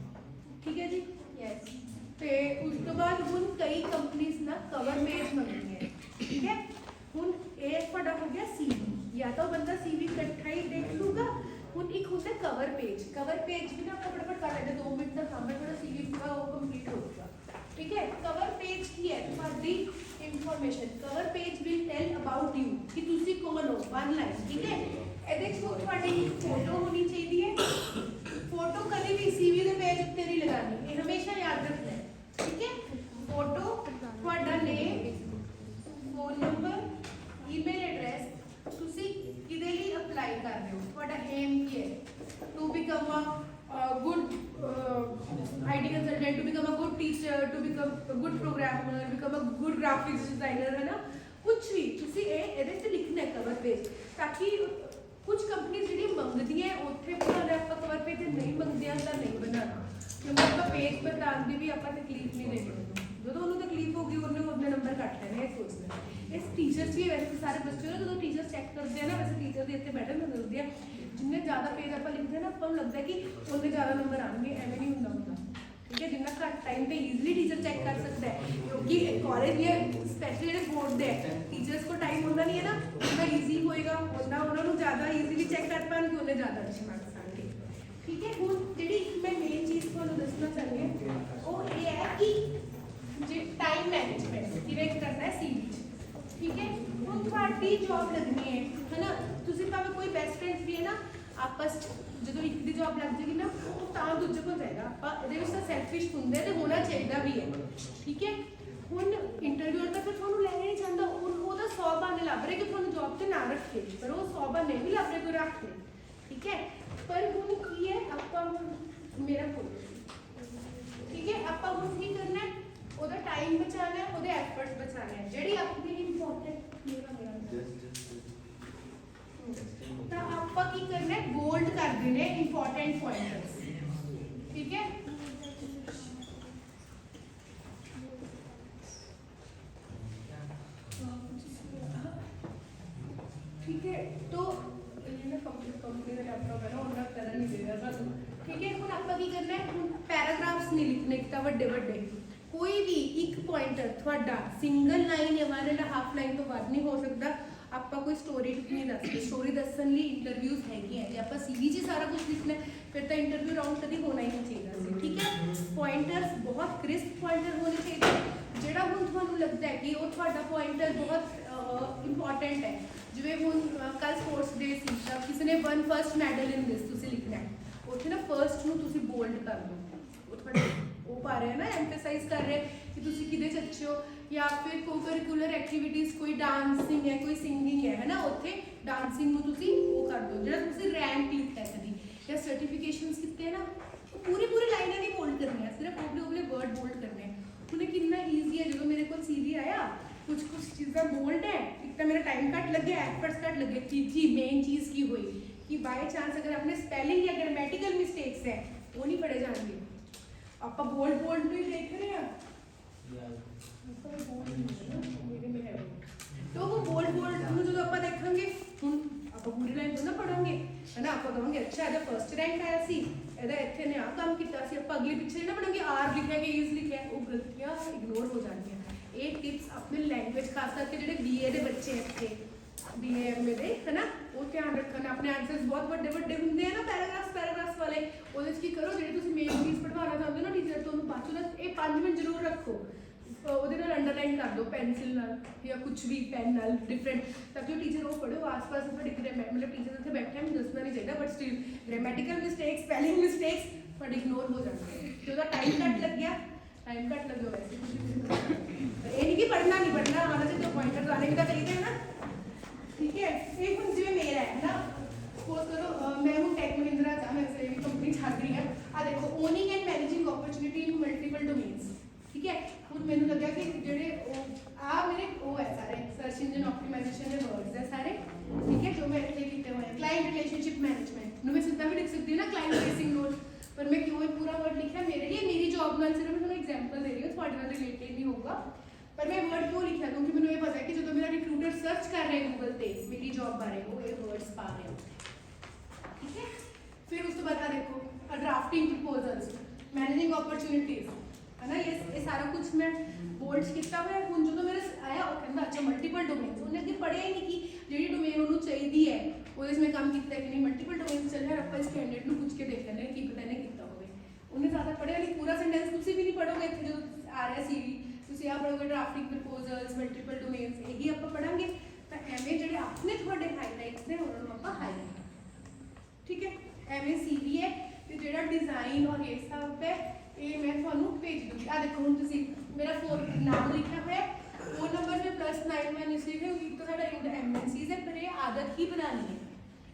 ਠੀਕ ਹੈ ਜੀ ਯੈਸ ਤੇ ਉਸ ਤੋਂ ਬਾਅਦ ਹੁਣ ਕਈ ਕੰਪਨੀਆਂ ਨਾ ਕਵਰ ਪੇਜ ਮੰਗਦੀਆਂ ਠੀਕ ਹੈ ਹੁਣ ਇਹ ਤੁਹਾਡਾ ਹੋ ਗਿਆ ਸੀਵੀ ਜਾਂ ਤਾਂ ਬੰਦਾ ਸੀਵੀ ਇਕੱਠਾ ਹੀ ਦੇਖ ਲੂਗਾ ਹੁਣ ਇੱਕ ਹੁੰਦਾ ਕਵਰ ਪੇਜ ਵੀ ਨਾ ਆਪਾਂ ਫਟਾਫਟ ਕਰ ਲੈਂਦੇ 2 ਮਿੰਟ ਦਾ ਕੰਮ ਹੈ ਥੋੜਾ ਸੀਵੀ ਪੂਰਾ ਉਹ ਕੰਪਲੀਟ ਹੋਊਗਾ ਠੀਕ ਹੈ ਕਵਰ ਪੇਜ ਕੀ ਹੈ ਤੁਹਾਡੀ information cover page will tell about you ਕਿ ਤੁਸੀਂ ਕੌਣ ਹੋ ਵਨ ਲਾਈਨ ਠੀਕ ਹੈ ਇਹਦੇ ਚ ਤੁਹਾਡੀ ਫੋਟੋ ਹੋਣੀ ਚਾਹੀਦੀ ਹੈ ਫੋਟੋ ਕਦੇ ਵੀ ਸੀਵੀ ਦੇ ਪੇਜ ਉੱਤੇ ਨਹੀਂ ਲਗਾਣੀ ਇਹ ਹਮੇਸ਼ਾ ਯਾਦ ਰੱਖਣਾ ਹੈ ਠੀਕ ਹੈ ਫੋਟੋ ਤੁਹਾਡਾ ਨੇਮ ਫੋਨ ਨੰਬਰ ਈਮੇਲ ਐਡਰੈਸ ਤੁਸੀਂ ਕਿਹਦੇ ਲਈ ਅਪਲਾਈ ਕਰ ਰਹੇ ਹੋ ਤੁਹਾਡਾ ਏਮ ਕੀ ਹੈ to become a good IT consultant, to become a good teacher, to become a good programmer, become a good graphics designer है ना कुछ भी ਤੁਸੀਂ ਇਹਦੇ ਤੇ ਲਿਖਣਾ ਕਵਰ ਪੇਜ ਤਾਂ ਕਿ ਕੁਝ ਕੰਪਨੀਆਂ ਜਿਹੜੀ ਮੰਗਦੀਆਂ ਉੱਥੇ ਬਣਾਉਣਾ ਆਪਾਂ ਕਵਰ ਪੇਜ ਤੇ ਨਹੀਂ ਮੰਗਦਿਆਂ ਤਾਂ ਨਹੀਂ ਬਣਾਉਣਾ ਕਿਉਂਕਿ ਆਪਾਂ ਪੇਜ ਬਣਾਉਣ ਦੀ ਵੀ ਆਪਾਂ ਤਕਲੀਫ ਨਹੀਂ ਦੇਣੀ ਜਦੋਂ ਉਹਨੂੰ ਤਕਲੀਫ ਹੋਗੀ ਉਹਨੇ ਆਪਣੇ ਨੰਬਰ ਕੱਟ ਲੈਣੇ ਇਹ ਸੋਚਣਾ ਇਸ ਟੀਚਰਸ ਵੀ ਵੈਸੇ ਸਾਰੇ ਬੱਚੇ ਨਾ ਜਦੋਂ ਟੀਚਰ ਚੈੱਕ ਕਰਦੇ ਆ ਨਾ ਵੈਸੇ ਟੀਚਰ ਦੇ ਇੱਥੇ ਬੈਠੇ ਮੈਂ ਦੱਸਦੀ ਆ ਜਿੰਨੇ ਜ਼ਿਆਦਾ ਪੇਜ ਆਪਾਂ ਲਿਖਦੇ ਨਾ ਆਪਾਂ ਨੂੰ ਲੱਗਦਾ ਕਿ ਉਹਨੇ ਜ਼ਿਆਦਾ ਨੰਬਰ ਆਉਣਗੇ ਐਵੇਂ ਨਹੀਂ ਹੁੰਦਾ ਠੀਕ ਹੈ ਜਿੰਨਾ ਘੱਟ ਟਾਈਮ ਤੇ ਈਜ਼ੀਲੀ ਟੀਚਰ ਚੈੱਕ ਕਰ ਸਕਦਾ ਹੈ ਕਿਉਂਕਿ ਕਾਲਜ ਜਾਂ ਸਪੈਸ਼ਲੀ ਜਿਹੜੇ ਬੋਰਡ ਦੇ ਟੀਚਰਸ ਕੋਲ ਟਾਈਮ ਹੁੰਦਾ ਨਹੀਂ ਹੈ ਨਾ ਉਹਨਾਂ ਈਜ਼ੀ ਹੋਏਗਾ ਉਹਨਾਂ ਨੂੰ ਜ਼ਿਆਦਾ ਈਜ਼ੀਲੀ ਚੈੱਕ ਕਰ ਪਾਉਣਗੇ ਉਹਨੇ ਜ਼ਿਆਦਾ ਅੱਛੇ ਮਾਰਕਸ ਆਉਣਗੇ ਠੀਕ ਹੈ ਹੁਣ ਜਿਹੜੀ ਮੈਂ ਮੇਨ ਚੀਜ਼ ਤੁਹਾਨੂੰ ਦੱਸਣਾ ਚਾਹੁੰਦੀ ਹਾਂ ਉਹ ਇਹ ਹੈ ਕਿ ਜੇ ਟਾਈਮ ਮੈਨੇਜਮੈਂਟ ਕਿਵੇਂ ਕਰਨਾ ਹੈ ਸੀਵੀ ਠੀਕ ਹੈ ਹੁਣ ਤੁਹਾਡੀ ਜੌਬ ਲੱਗਣੀ ਹੈ ਨਾ ਤੁਸੀਂ ਭਾਵੇਂ ਕੋਈ ਬੈਸਟ ਫਰੈਂਡਸ ਵੀ ਹੈ ਨਾ ਆਪਸ ਜਦੋਂ ਇੱਕ ਦੀ ਜੌਬ ਲੱਗ ਜਾਏਗੀ ਨਾ ਉਹ ਤਾਂ ਦੂਜੇ ਕੋਲ ਜਾਏਗਾ ਆਪਾਂ ਇਹਦੇ ਵਿੱਚ ਤਾਂ ਸੈਲਫਿਸ਼ ਹੁੰਦੇ ਤੇ ਹੋਣਾ ਚਾਹੀਦਾ ਵੀ ਹੈ ਠੀਕ ਹੈ ਹੁਣ ਇੰਟਰਵਿਊਅਰ ਤਾਂ ਫਿਰ ਤੁਹਾਨੂੰ ਲੈਣਾ ਨਹੀਂ ਚਾਹੁੰਦਾ ਉਹਦਾ 100 ਬਹਾਨੇ ਲੱਭ ਰਹੇ ਕਿ ਤੁਹਾਨੂੰ ਜੌਬ ਤੇ ਨਾ ਰੱਖੇ ਪਰ ਉਹ 100 ਬਹਾਨੇ ਵੀ ਲੱਭ ਰਹੇ ਕੋਈ ਰੱਖ ਲੈ ਠੀਕ ਹੈ ਪਰ ਹੁਣ ਕੀ ਹੈ ਆਪਾਂ ਮੇਰਾ ਠੀਕ ਹੈ ਆਪਾਂ ਹੁਣ ਕੀ ਕਰਨਾ ਹੈ ਉਹਦਾ ਟਾਈਮ ਬਚਾਉਣਾ ਹੈ ਉਹਦੇ ਐਫਰਟਸ ਬਚਾਉਣੇ ਹੈ ਜਿਹੜੀ ਆਪਣੀ ਇੰਪੋਰਟੈਂਟ ਮੇਰਾ ਤਾਂ ਆਪਾਂ ਕੀ ਕਰਨਾ ਹੈ ਬੋਲਡ ਕਰ ਦੇਣੇ ਇੰਪੋਰਟੈਂਟ ਪੁਆਇੰਟਸ ਠੀਕ ਹੈ ठीक है तो ये ना कंपनी का लैपटॉप है ना उनका करन नहीं देगा ਸਾਨੂੰ ठीक है ਹੁਣ ਆਪਾਂ ਕੀ ਕਰਨਾ ਹੈ ਹੁਣ ਪੈਰਾਗ੍ਰਾਫਸ ਨਹੀਂ ਲਿਖਣੇ ਤਾਂ ਵੱਡੇ ਵੱਡੇ ਕੋਈ ਵੀ ਇੱਕ ਪੁਆਇੰਟਰ ਤੁਹਾਡਾ ਸਿੰਗਲ ਲਾਈਨ ਜਾਂ 1.5 ਲਾਈਨ ਤੋਂ ਵੱਧ ਨਹੀਂ ਹੋ ਸਕਦਾ ਆਪਾਂ ਕੋਈ ਸਟੋਰੀ ਨਹੀਂ ਦੱਸਦੇ ਸਟੋਰੀ ਦੱਸਣ ਲਈ ਇੰਟਰਵਿਊਜ਼ ਹੈਗੀਆਂ ਜੇ ਆਪਾਂ ਸੀਵੀ 'ਚ ਸਾਰਾ ਕੁਝ ਲਿਖਣਾ ਫਿਰ ਤਾਂ ਇੰਟਰਵਿਊ ਰਾਊਂਡ ਕਦੀ ਹੋਣਾ ਹੀ ਨਹੀਂ ਚਾਹੀਦਾ ਸੀ ਠੀਕ ਹੈ ਪੁਆਇੰਟਰਸ ਬਹੁਤ ਕ੍ਰਿਸਪ ਪੁਆਇੰਟਰ ਹੋਣੇ ਚਾਹੀਦੇ ਜਿਹੜਾ ਹੁਣ ਤੁਹਾਨੂੰ ਲੱਗਦਾ ਹੈ ਕਿ ਉਹ ਤੁਹਾਡਾ ਪੁਆਇੰਟਰ ਬਹੁਤ ਇੰਪੋਰਟੈਂਟ ਹੈ ਜਿਵੇਂ ਹੁਣ ਕੱਲ ਸਪੋਰਟਸ ਡੇ ਸੀ ਤਾਂ ਕਿਸੇ ਨੇ ਵਨ ਫਰਸਟ ਮੈਡਲ ਇਨ ਦਿਸ ਤੁਸੀਂ ਲਿਖਣਾ ਹੈ ਉੱਥੇ ਨਾ ਫਰਸਟ ਨੂੰ ਤੁਸੀਂ ਬੋਲਡ ਕਰ ਲਓ ਉਹ ਤੁਹਾਡਾ ਉਹ ਪਾ ਰਹੇ ਨਾ ਐਮਫਸਾਈਜ਼ ਕਰ ਰਹੇ ਕਿ ਤੁਸੀਂ ਕਿਹਦੇ 'ਚ ਅੱਛੇ ਹੋ ਜਾਂ ਫਿਰ ਕੋ-ਕਰਿਕੂਲਰ ਐਕਟੀਵਿਟੀਜ਼ ਕੋਈ ਡਾਂਸਿੰਗ ਹੈ ਕੋਈ ਸਿੰਗਿੰਗ ਹੈ ਨਾ ਉੱਥੇ ਡਾਂਸਿੰਗ ਨੂੰ ਤੁਸੀਂ ਉਹ ਕਰ ਦਿਓ ਜਿਹੜਾ ਤੁਸੀਂ ਰੈਂਕ ਲਿਖਤਾ ਕਦੀ ਜਾਂ ਸਰਟੀਫਿਕੇਸ਼ਨਸ ਕੀਤੇ ਨਾ ਪੂਰੀ ਲਾਈਨਾਂ ਨਹੀਂ ਬੋਲਡ ਕਰਨੀਆਂ ਸਿਰਫ ਉਹਲੇ ਵਰਡ ਬੋਲਡ ਕਰਨੇ ਉਹਨੇ ਕਿੰਨਾ ਈਜ਼ੀ ਹੈ ਜਦੋਂ ਮੇਰੇ ਕੋਲ ਸੀਵੀ ਆਇਆ ਕੁਝ ਚੀਜ਼ਾਂ ਬੋਲਡ ਹੈ ਇੱਕ ਤਾਂ ਮੇਰਾ ਟਾਈਮ ਘੱਟ ਲੱਗਿਆ ਐਫਰਟਸ ਘੱਟ ਲੱਗੇ ਤੀਜੀ ਮੇਨ ਚੀਜ਼ ਕੀ ਹੋਈ ਕਿ ਬਾਈ ਚਾਂਸ ਅਗਰ ਆਪਣੇ ਸਪੈਲਿੰਗ ਜਾਂ ਗ੍ਰਾਮੈਟੀਕਲ ਮਿਸਟੇਕਸ ਹੈ ਉਹ ਨਹੀਂ ਪੜੇ ਜਾਣਗੇ ਆਪਾਂ ਬੋਲਡ ਨੂੰ ਹੀ ਦੇਖ ਰਹੇ ਹਾਂ तो वो बोल्ड ਨੂੰ ਜਦੋਂ ਆਪਾਂ ਦੇਖਾਂਗੇ ਹੁਣ ਆਪਾਂ ਪੂਰੀ ਲਾਈਨ ਤੋਂ ਨਾ ਪੜਾਂਗੇ ਹੈ ਨਾ ਆਪਾਂ ਕਹਾਂਗੇ ਅੱਛਾ ਇਹਦਾ ਫਰਸਟ ਰੈਂਕ ਆਇਆ ਸੀ ਇਹਦਾ ਇੱਥੇ ਨੇ ਆ ਕੰਮ ਕੀਤਾ ਸੀ ਆਪਾਂ ਅਗਲੀ ਪਿੱਛੇ ਨਾ ਪੜਾਂਗੇ ਆਰ ਲਿਖਿਆ ਕਿ ਇਜ਼ ਲਿਖਿਆ ਉਹ ਗਲਤੀਆਂ ਇਗਨੋਰ ਹੋ ਜਾਣਗੀਆਂ ਇਹ ਟਿਪਸ ਆਪਣੇ ਲੈਂਗੁਏਜ ਖਾਸ ਕਰਕੇ ਜਿਹੜੇ ਬੀਏ ਦੇ ਬੱਚੇ ਇੱਥੇ ਬੀਏ ਐਮਏ ਦੇ ਹੈ ਨਾ ਉਹ ਧਿਆਨ ਰੱਖਣ ਆਪਣੇ ਆਨਸਰਸ ਬਹੁਤ ਵੱਡੇ ਹੁੰਦੇ ਆ ਨਾ ਪੈਰਾਗ੍ਰਾਫਸ ਵਾਲੇ ਉਹਦੇ 'ਚ ਕੀ ਕਰੋ ਜਿਹੜੇ ਤੁਸੀਂ ਮੇਨ ਚੀਜ਼ ਪੜਵਾਉਣਾ ਚਾਹੁੰਦੇ ਹੋ ਨਾ ਟੀਚਰ ਤੋਂ ਉਹਨੂੰ ਬਾਅਦ ਚੋਂ ਇਹ 5 ਮਿੰਟ ਜ਼ਰੂਰ ਰੱਖੋ ਉਹਦੇ ਨਾਲ ਅੰਡਰਲਾਈਨ ਕਰ ਦਿਓ ਪੈਨਸਿਲ ਨਾਲ ਜਾਂ ਕੁਝ ਵੀ ਪੈਨ ਨਾਲ ਡਿਫਰੈਂਟ ਤਾਂ ਕਿ ਉਹ ਟੀਚਰ ਉਹ ਪੜ੍ਹੋ ਆਸ-ਪਾਸ ਤੁਹਾਡੀ ਮਤਲਬ ਟੀਚਰ ਉੱਥੇ ਬੈਠੇ ਮੈਨੂੰ ਦੱਸਣਾ ਨਹੀਂ ਚਾਹੀਦਾ but still grammatical mistakes spelling mistakes ਤੁਹਾਡੇ ਇਗਨੋਰ ਹੋ ਜਾਣਗੇ ਜੇ ਉਹਦਾ ਟਾਈਮ ਘੱਟ ਲੱਗਿਆ ਵੈਸੇ ਕੁਝ ਇਹ ਨਹੀਂ ਕਿ ਪੜ੍ਹਨਾ ਨਹੀਂ बनाने भी तो चाहिए ना, ठीक है। ये हम जिम्मे मेरा है ना, सपोज करो मैं हूँ टेक महिंद्रा का, मैं से कंपनी छाड़ रही है आ देखो, owning and managing opportunity in multiple domains, ठीक है। ਹੁਣ ਮੈਨੂੰ ਲੱਗਿਆ ਕਿ ਜਿਹੜੇ ਆ ਮੇਰੇ ਉਹ ਹੈ ਸਾਰੇ ਸਰਚ ਇੰਜਨ ਆਪਟੀਮਾਈਜ਼ੇਸ਼ਨ ਦੇ ਵਰਡਸ ਹੈ ਸਾਰੇ, ਠੀਕ ਹੈ, ਜੋ ਮੈਂ ਇੱਥੇ ਕੀਤੇ ਹੋਏ ਹੈ। ਕਲਾਇੰਟ ਰਿਲੇਸ਼ਨਸ਼ਿਪ ਮੈਨੇਜਮੈਂਟ ਨੂੰ ਮੈਂ ਸਿੱਧਾ ਵੀ ਲਿਖ ਸਕਦੀ ਹਾਂ ਨਾ, ਕਲਾਇੰਟ ਫੇਸਿੰਗ ਰੋਲ, ਪਰ ਮੈਂ ਕਿਉਂ ਇਹ ਪੂਰਾ ਵਰਡ ਲਿਖਿਆ ਮੇਰੇ ਲਈ, ਮੇਰੀ ਜੌਬ ਨਾਲ ਸਿਰਫ ਮੈਂ ਤੁਹਾਨੂੰ ਐਗਜ਼ਾਮਪਲ ਦੇ ਰਹੀ ਹਾਂ, ਤੁਹਾਡੇ ਨਾਲ ਰਿਲੇਟਡ ਨਹੀਂ ਹੋਊਗਾ, ਪਰ ਮੈਂ ਵਰਡ ਕਿਉਂ ਲਿਖਿਆ ਕਿਉਂਕਿ ਮੈਨੂੰ ਇਹ ਪਤਾ ਹੈ ਕਿ ਜਦੋਂ ਮੇਰਾ ਰਿਕਰੂਟਰ ਸਰਚ ਕਰ ਰਿਹਾ ਗੂਗਲ ਤੇ ਮੇਰੀ ਜੌਬ ਬਾਰੇ ਉਹ ਇਹ ਵਰਡਸ ਪਾ ਰਿਹਾ, ਠੀਕ ਹੈ। ਫਿਰ ਉਸ ਤੋਂ ਬਾਅਦ ਆ ਦੇਖੋ ਡਰਾਫਟਿੰਗ ਪ੍ਰਪੋਜ਼ਲਸ, ਮੈਨੇजिंग अपॉर्चुनिटीज है ना, ये सारा कुछ मैं बोल्ड किया हुआ है। ਹੁਣ ਜਦੋਂ ਮੇਰੇ ਆਇਆ ਉਹ ਕਹਿੰਦਾ ਅੱਛਾ ਮਲਟੀਪਲ ਡੋਮੇਨਸ, ਉਹਨੇ ਅੱਗੇ ਪੜਿਆ ਹੀ ਨਹੀਂ ਕਿ ਜਿਹੜੀ ਡੋਮੇਨ ਉਹਨੂੰ ਚਾਹੀਦੀ ਹੈ ਉਹਦੇ ਵਿੱਚ ਮੈਂ ਕੰਮ ਕੀਤਾ ਕਿ ਨਹੀਂ, ਮਲਟੀਪਲ ਡੋਮੇਨਸ ਚੱਲ ਰਿਹਾ, ਆਪਾਂ ਇਸ ਕੈਂਡੀਡੇਟ ਨੂੰ ਪੁੱਛ ਕੇ ਦੇਖ ਲੈਂਦੇ ਹਾਂ ਕੀ ਪਤਾ ਇਹਨੇ ਕੀਤਾ ਹੋਵੇ। ਉਹਨੇ ਜ਼ਿਆਦਾ ਪੜਿਆ ਨਹੀਂ, ਪੂਰਾ ਸੈਂਟੈਂਸ ਤੁਸੀਂ ਵੀ ਨਹੀਂ ਪੜੋਗੇ ਇੱਥੇ ਜਦੋਂ ਆ ਰਿਹਾ ਸੀਵੀ, ਤੁਸੀਂ ਆ ਪੜੋਗੇ ਡਰਾਫਟਿੰਗ ਪ੍ਰਪੋਜ਼ਲਸ, ਮਲਟੀਪਲ ਡੋਮੇਨਸ, ਇਹੀ ਆਪਾਂ ਪੜਾਂਗੇ। ਤਾਂ ਐਵੇਂ ਜਿਹੜੇ ਆਪਣੇ ਤੁਹਾਡੇ ਹਾਈਲਾਈਟਸ ਨੇ ਉਹਨਾਂ ਨੂੰ ਆਪਾਂ ਹਾਈਲਾਈਟ, ਠੀਕ ਹੈ। ਐਵੇਂ ਸੀਵੀ ਹੈ ਤੇ ਜਿਹੜਾ ਡਿਜ਼ਾਈਨ ਔਰ ਇਹ ਸਭ ਹੈ ਇਹ ਮੈਂ ਤੁਹਾਨੂੰ ਭੇਜ ਦੂੰਗੀ। ਆ ਦੇਖੋ ਹੁਣ ਤੁਸੀਂ ਮੇਰਾ ਫੋਨ ਨਾਮ ਲਿਖਿਆ ਹੋਇਆ, ਫੋਨ ਨੰਬਰ में +91 इसलिए क्योंकि तो साਡਾ एमएनसीज है, पर ये आदत ही बनानी है,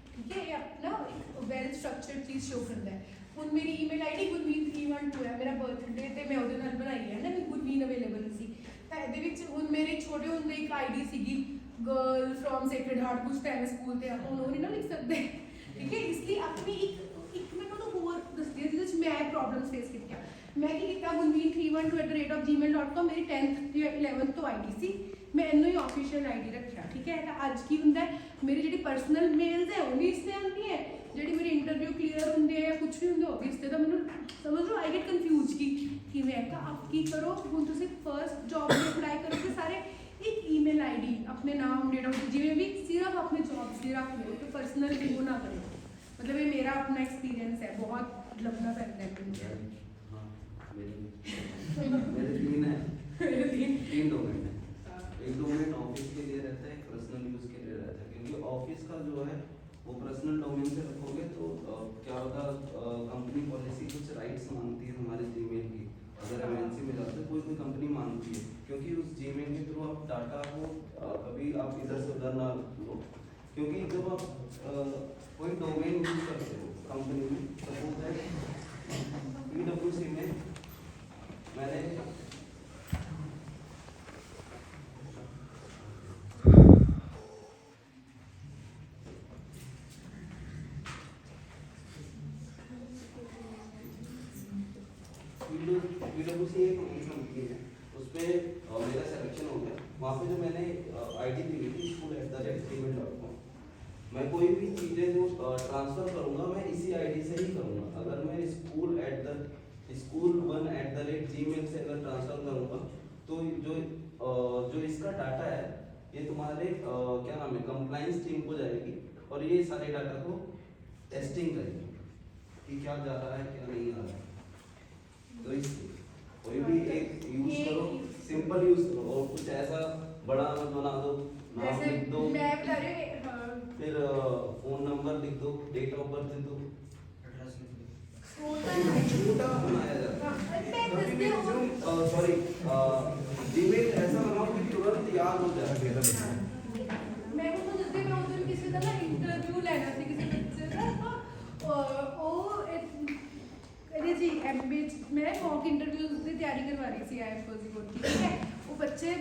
ठीक है। ये अपना एक वेल स्ट्रक्चर्ड चीज शो करता है। ਹੁਣ ਮੇਰੀ ईमेल आईडी गुरमीत312 ਹੈ, ਮੇਰਾ ਬਰਥਡੇ ਤੇ ਮੈਂ ਉਹਦੇ ਨਾਲ ਬਣਾਈ ਹੈ ਨਾ, ਗੁਰਮੀਤ ਅਵੇਲੇਬਲ ਸੀ। ਤਾਂ ਇਹਦੇ ਵਿੱਚ ਹੁਣ ਮੇਰੇ ਛੋਟੇ ਹੁੰਦੇ ਇੱਕ ਆਈਡੀ ਸੀਗੀ गर्ल फ्रॉम सेक्रेड हार्ट, कुछ टाइम स्कूल ਤੇ ਹੁਣ ਉਹ ਨਹੀਂ ਨਾ ਲਿਖ ਸਕਦੇ, ਠੀਕ ਹੈ। ਇਸ ਲਈ ਆਪਣੀ ਇੱਕ ਮੈਂ ਤੁਹਾਨੂੰ ਹੋਰ ਦੱਸਦੀ ਹਾਂ ਜਿਹਦੇ ਵਿੱਚ ਮੈਂ ਪ੍ਰੋਬਲਮਸ ਫੇਸ ਕੀਤੀਆਂ। ਮੈਂ ਕੀ ਕੀਤਾ, gurbeen312@gmail.com ਮੇਰੀ 10th ਤੇ 11th ਤੋਂ ਆਈਡੀ ਸੀ, ਮੈਂ ਇਹਨੂੰ ਹੀ ਆਫੀਸ਼ੀਅਲ ਆਈਡੀ ਰੱਖਿਆ, ਠੀਕ ਹੈ। ਤਾਂ ਅੱਜ ਕੀ ਹੁੰਦਾ ਹੈ, ਮੇਰੀ ਜਿਹੜੀ ਪਰਸਨਲ ਮੇਲਸ ਹੈ ਉਹ ਵੀ ਇਸ ਤੇ ਆਉਂਦੀ ਹੈ, ਜਿਹੜੀ ਮੇਰੀ ਇੰਟਰਵਿਊ ਕਲੀਅਰ ਹੁੰਦੇ ਹੈ ਜਾਂ ਕੁਝ ਵੀ ਹੁੰਦਾ ਉਹ ਵੀ ਇਸ ਤੇ। ਤਾਂ ਮੈਨੂੰ ਸਮਝ ਲਓ ਆਈ ਗੈਟ ਕਨਫਿਊਜ਼ ਕਿ ਕਿਵੇਂ ਹੈ। ਤਾਂ ਆਪ ਕੀ ਕਰੋ, ਹੁਣ ਤੁਸੀਂ ਫਰਸਟ ਜੌਬ ਲਈ ਅਪਲਾਈ ਕਰੋਗੇ ਸਾਰੇ एक ईमेल आईडी अपने नाम डेट ऑफ जिਵੇਂ भी सिर्फ अपने जॉब्स ਦੀ ਰੱਖ ਲਿਓ, ਤੇ ਪਰਸਨਲ ਵੀ ਉਹ ਨਾ ਕਰਿਓ। मतलब ये मेरा अपना एक्सपीरियंस है, बहुत लंबा पैदा है हाँ मेरे तीन है, तीन डोमेन है। एक डोमेन ऑफिस के लिए रहता है, एक पर्सनल यूज के लिए रहता है, क्योंकि ऑफिस का जो है वो पर्सनल डोमेन से रखोगे तो क्या होगा, कंपनी पॉलिसी कुछ राइट्स मांगती है हमारे जीमेल की। अगर एमएनसी में जाते कोई कंपनी मांगती है, क्योंकि उस जीमेल के थ्रू आप डाटा को कभी आप इधर से उधर ना लो, क्योंकि जब आप कोई डोमेन यूज करते हो कंपनी में, सपोज है PwC में मैंने PwC एक कंपनी है, उस पर मेरा सिलेक्शन हो गया। वहाँ पे जो मैंने आईडी दी थी school@gmail.com, मैं कोई भी चीज़ें जो ट्रांसफ़र करूँगा मैं इसी आईडी से ही करूँगा। अगर मैं school1@gmail से अगर ट्रांसफ़र करूँगा तो जो इसका डाटा है ये तुम्हारे क्या नाम है कंप्लाइंस टीम को जाएगी और ये सारे डाटा को टेस्टिंग करेगी कि क्या जा रहा है क्या नहीं आ रहा है। तो इसलिए कोई भी एक यूज करो, सिंपल यूज करो, और कुछ ऐसा बड़ा मत बना दो, नाम लिख दो, मैं बता रही हूँ, फिर फोन नंबर लिख दो, डेट ऑफ बर्थ लिख दो, छोटा बनाया जाता है। सॉरी जीमेल ऐसा बनाओ कि तुरंत याद हो जाए। मैं को तो जैसे मैं उधर किसी का ना इंटरव्यू लेना थी किसी बच्चे का, और अरे जी मैं मॉक इंटरव्यूज की तैयारी करवा रही थी IIFOC को, ठीक है। वो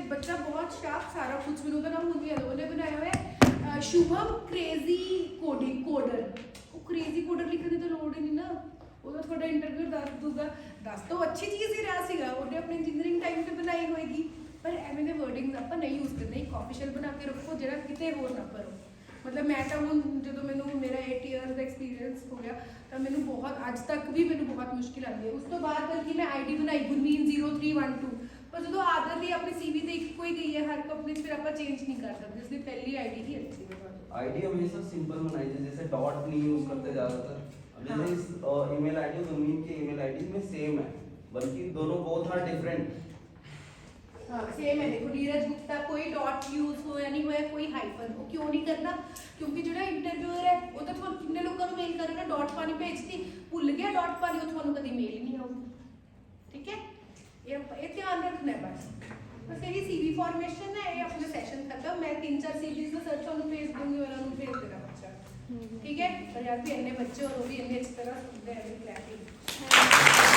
बच्चा बहुत शार्प, सारा कुछ मैंने उसका नाम मुझे उन्होंने बनाया हुआ है शुभम क्रेजी कोडर। वो क्रेजी कोडर लिखने की तो लोड़ ही नहीं ना, ਉਹਦਾ ਤੁਹਾਡਾ ਇੰਟਰਵਿਊ ਦੱਸ ਦੂਗਾ, ਦੱਸ ਤੋਂ ਅੱਛੀ ਚੀਜ਼ ਹੀ ਰਿਹਾ ਸੀਗਾ, ਉਹਨੇ ਆਪਣੀ ਇੰਜੀਨੀਅਰਿੰਗ ਟਾਈਮ ਤੇ ਬਣਾਈ ਹੋਏਗੀ। ਪਰ ਐਵੇਂ ਦੇ ਵਰਡਿੰਗਸ ਆਪਾਂ ਨਹੀਂ ਯੂਜ਼ ਕਰਨੇ, ਇੱਕ ਆਫੀਸ਼ੀਅਲ ਬਣਾ ਕੇ ਰੱਖੋ ਜਿਹੜਾ ਕਿਤੇ ਹੋਰ ਨਾ ਕਰੋ। ਮਤਲਬ ਮੈਂ ਤਾਂ ਹੁਣ ਜਦੋਂ ਮੈਨੂੰ ਮੇਰਾ 8 ਇਅਰਸ ਦਾ ਐਕਸਪੀਰੀਅੰਸ ਹੋ ਗਿਆ ਤਾਂ ਮੈਨੂੰ ਬਹੁਤ ਅੱਜ ਤੱਕ ਵੀ ਮੈਨੂੰ ਬਹੁਤ ਮੁਸ਼ਕਿਲ ਆਉਂਦੀ ਹੈ। ਉਸ ਤੋਂ ਬਾਅਦ ਬਲਕਿ ਮੈਂ ਆਈਡੀ ਬਣਾਈ gurbeen0312, ਪਰ ਜਦੋਂ ਆਦਰ ਲਈ ਆਪਣੀ ਸੀਵੀ ਤੇ ਇੱਕ ਕੋਈ ਗਈ ਹੈ ਹਰ ਕੰਪਨੀ 'ਚ, ਫਿਰ ਆਪਾਂ ਚੇਂਜ ਨਹੀਂ ਕਰ ਸਕਦੇ, ਇਸ ਲਈ ਪਹਿਲੀ ਆਈਡੀ ਹੀ ਅੱਛੀ ਹੈ। आईडी हमेशा सिंपल बनाई जाए, जैसे डॉट नहीं यूज करते ज़्यादातर। अब जैसे इस ईमेल आईडी और गुरमीत के ईमेल आईडी में सेम है, बल्कि दोनों बहुत आर डिफरेंट। हाँ सेम है, देखो नीरज गुप्ता कोई डॉट यूज हो या नहीं होया, कोई हाइफन, वो क्यों नहीं करना, क्योंकि जो इंटरव्यूअर है वो तो ਤੁਹਾਨੂੰ ਕਿੰਨੇ ਲੋਕਾਂ ਨੂੰ ਮੇਲ ਕਰੇਗਾ, ਡॉट ਪਾਣੀ ਭੇਜਤੀ ਭੁੱਲ ਗਿਆ ਡॉट ਪਾਣੀ, ਉਹ ਤੁਹਾਨੂੰ ਕਦੀ ਮੇਲ ਹੀ ਨਹੀਂ ਆਊਗੀ, ठीक है। ये ध्यान रखना है बस यही CV फॉर्मेशन है। ये अपना सेशन खत्म। मैं 3-4 सीरीज ਦਾ ਸਰਚ ਤੁਹਾਨੂੰ ਭੇਜ ਦੂੰਗੀ ਉਹਨਾਂ ਨੂੰ ਭੇਜ ਦੇਣਾ ਬੱਚਾ ਠੀਕ ਹੈ ਪੰਜਾਬੀ ਇੰਨੇ ਬੱਚੇ ਔਰ ਉਹ ਵੀ ਇੰਨੇ ਇਸ ਤਰ੍ਹਾਂ ਸੁਣਦੇ हैं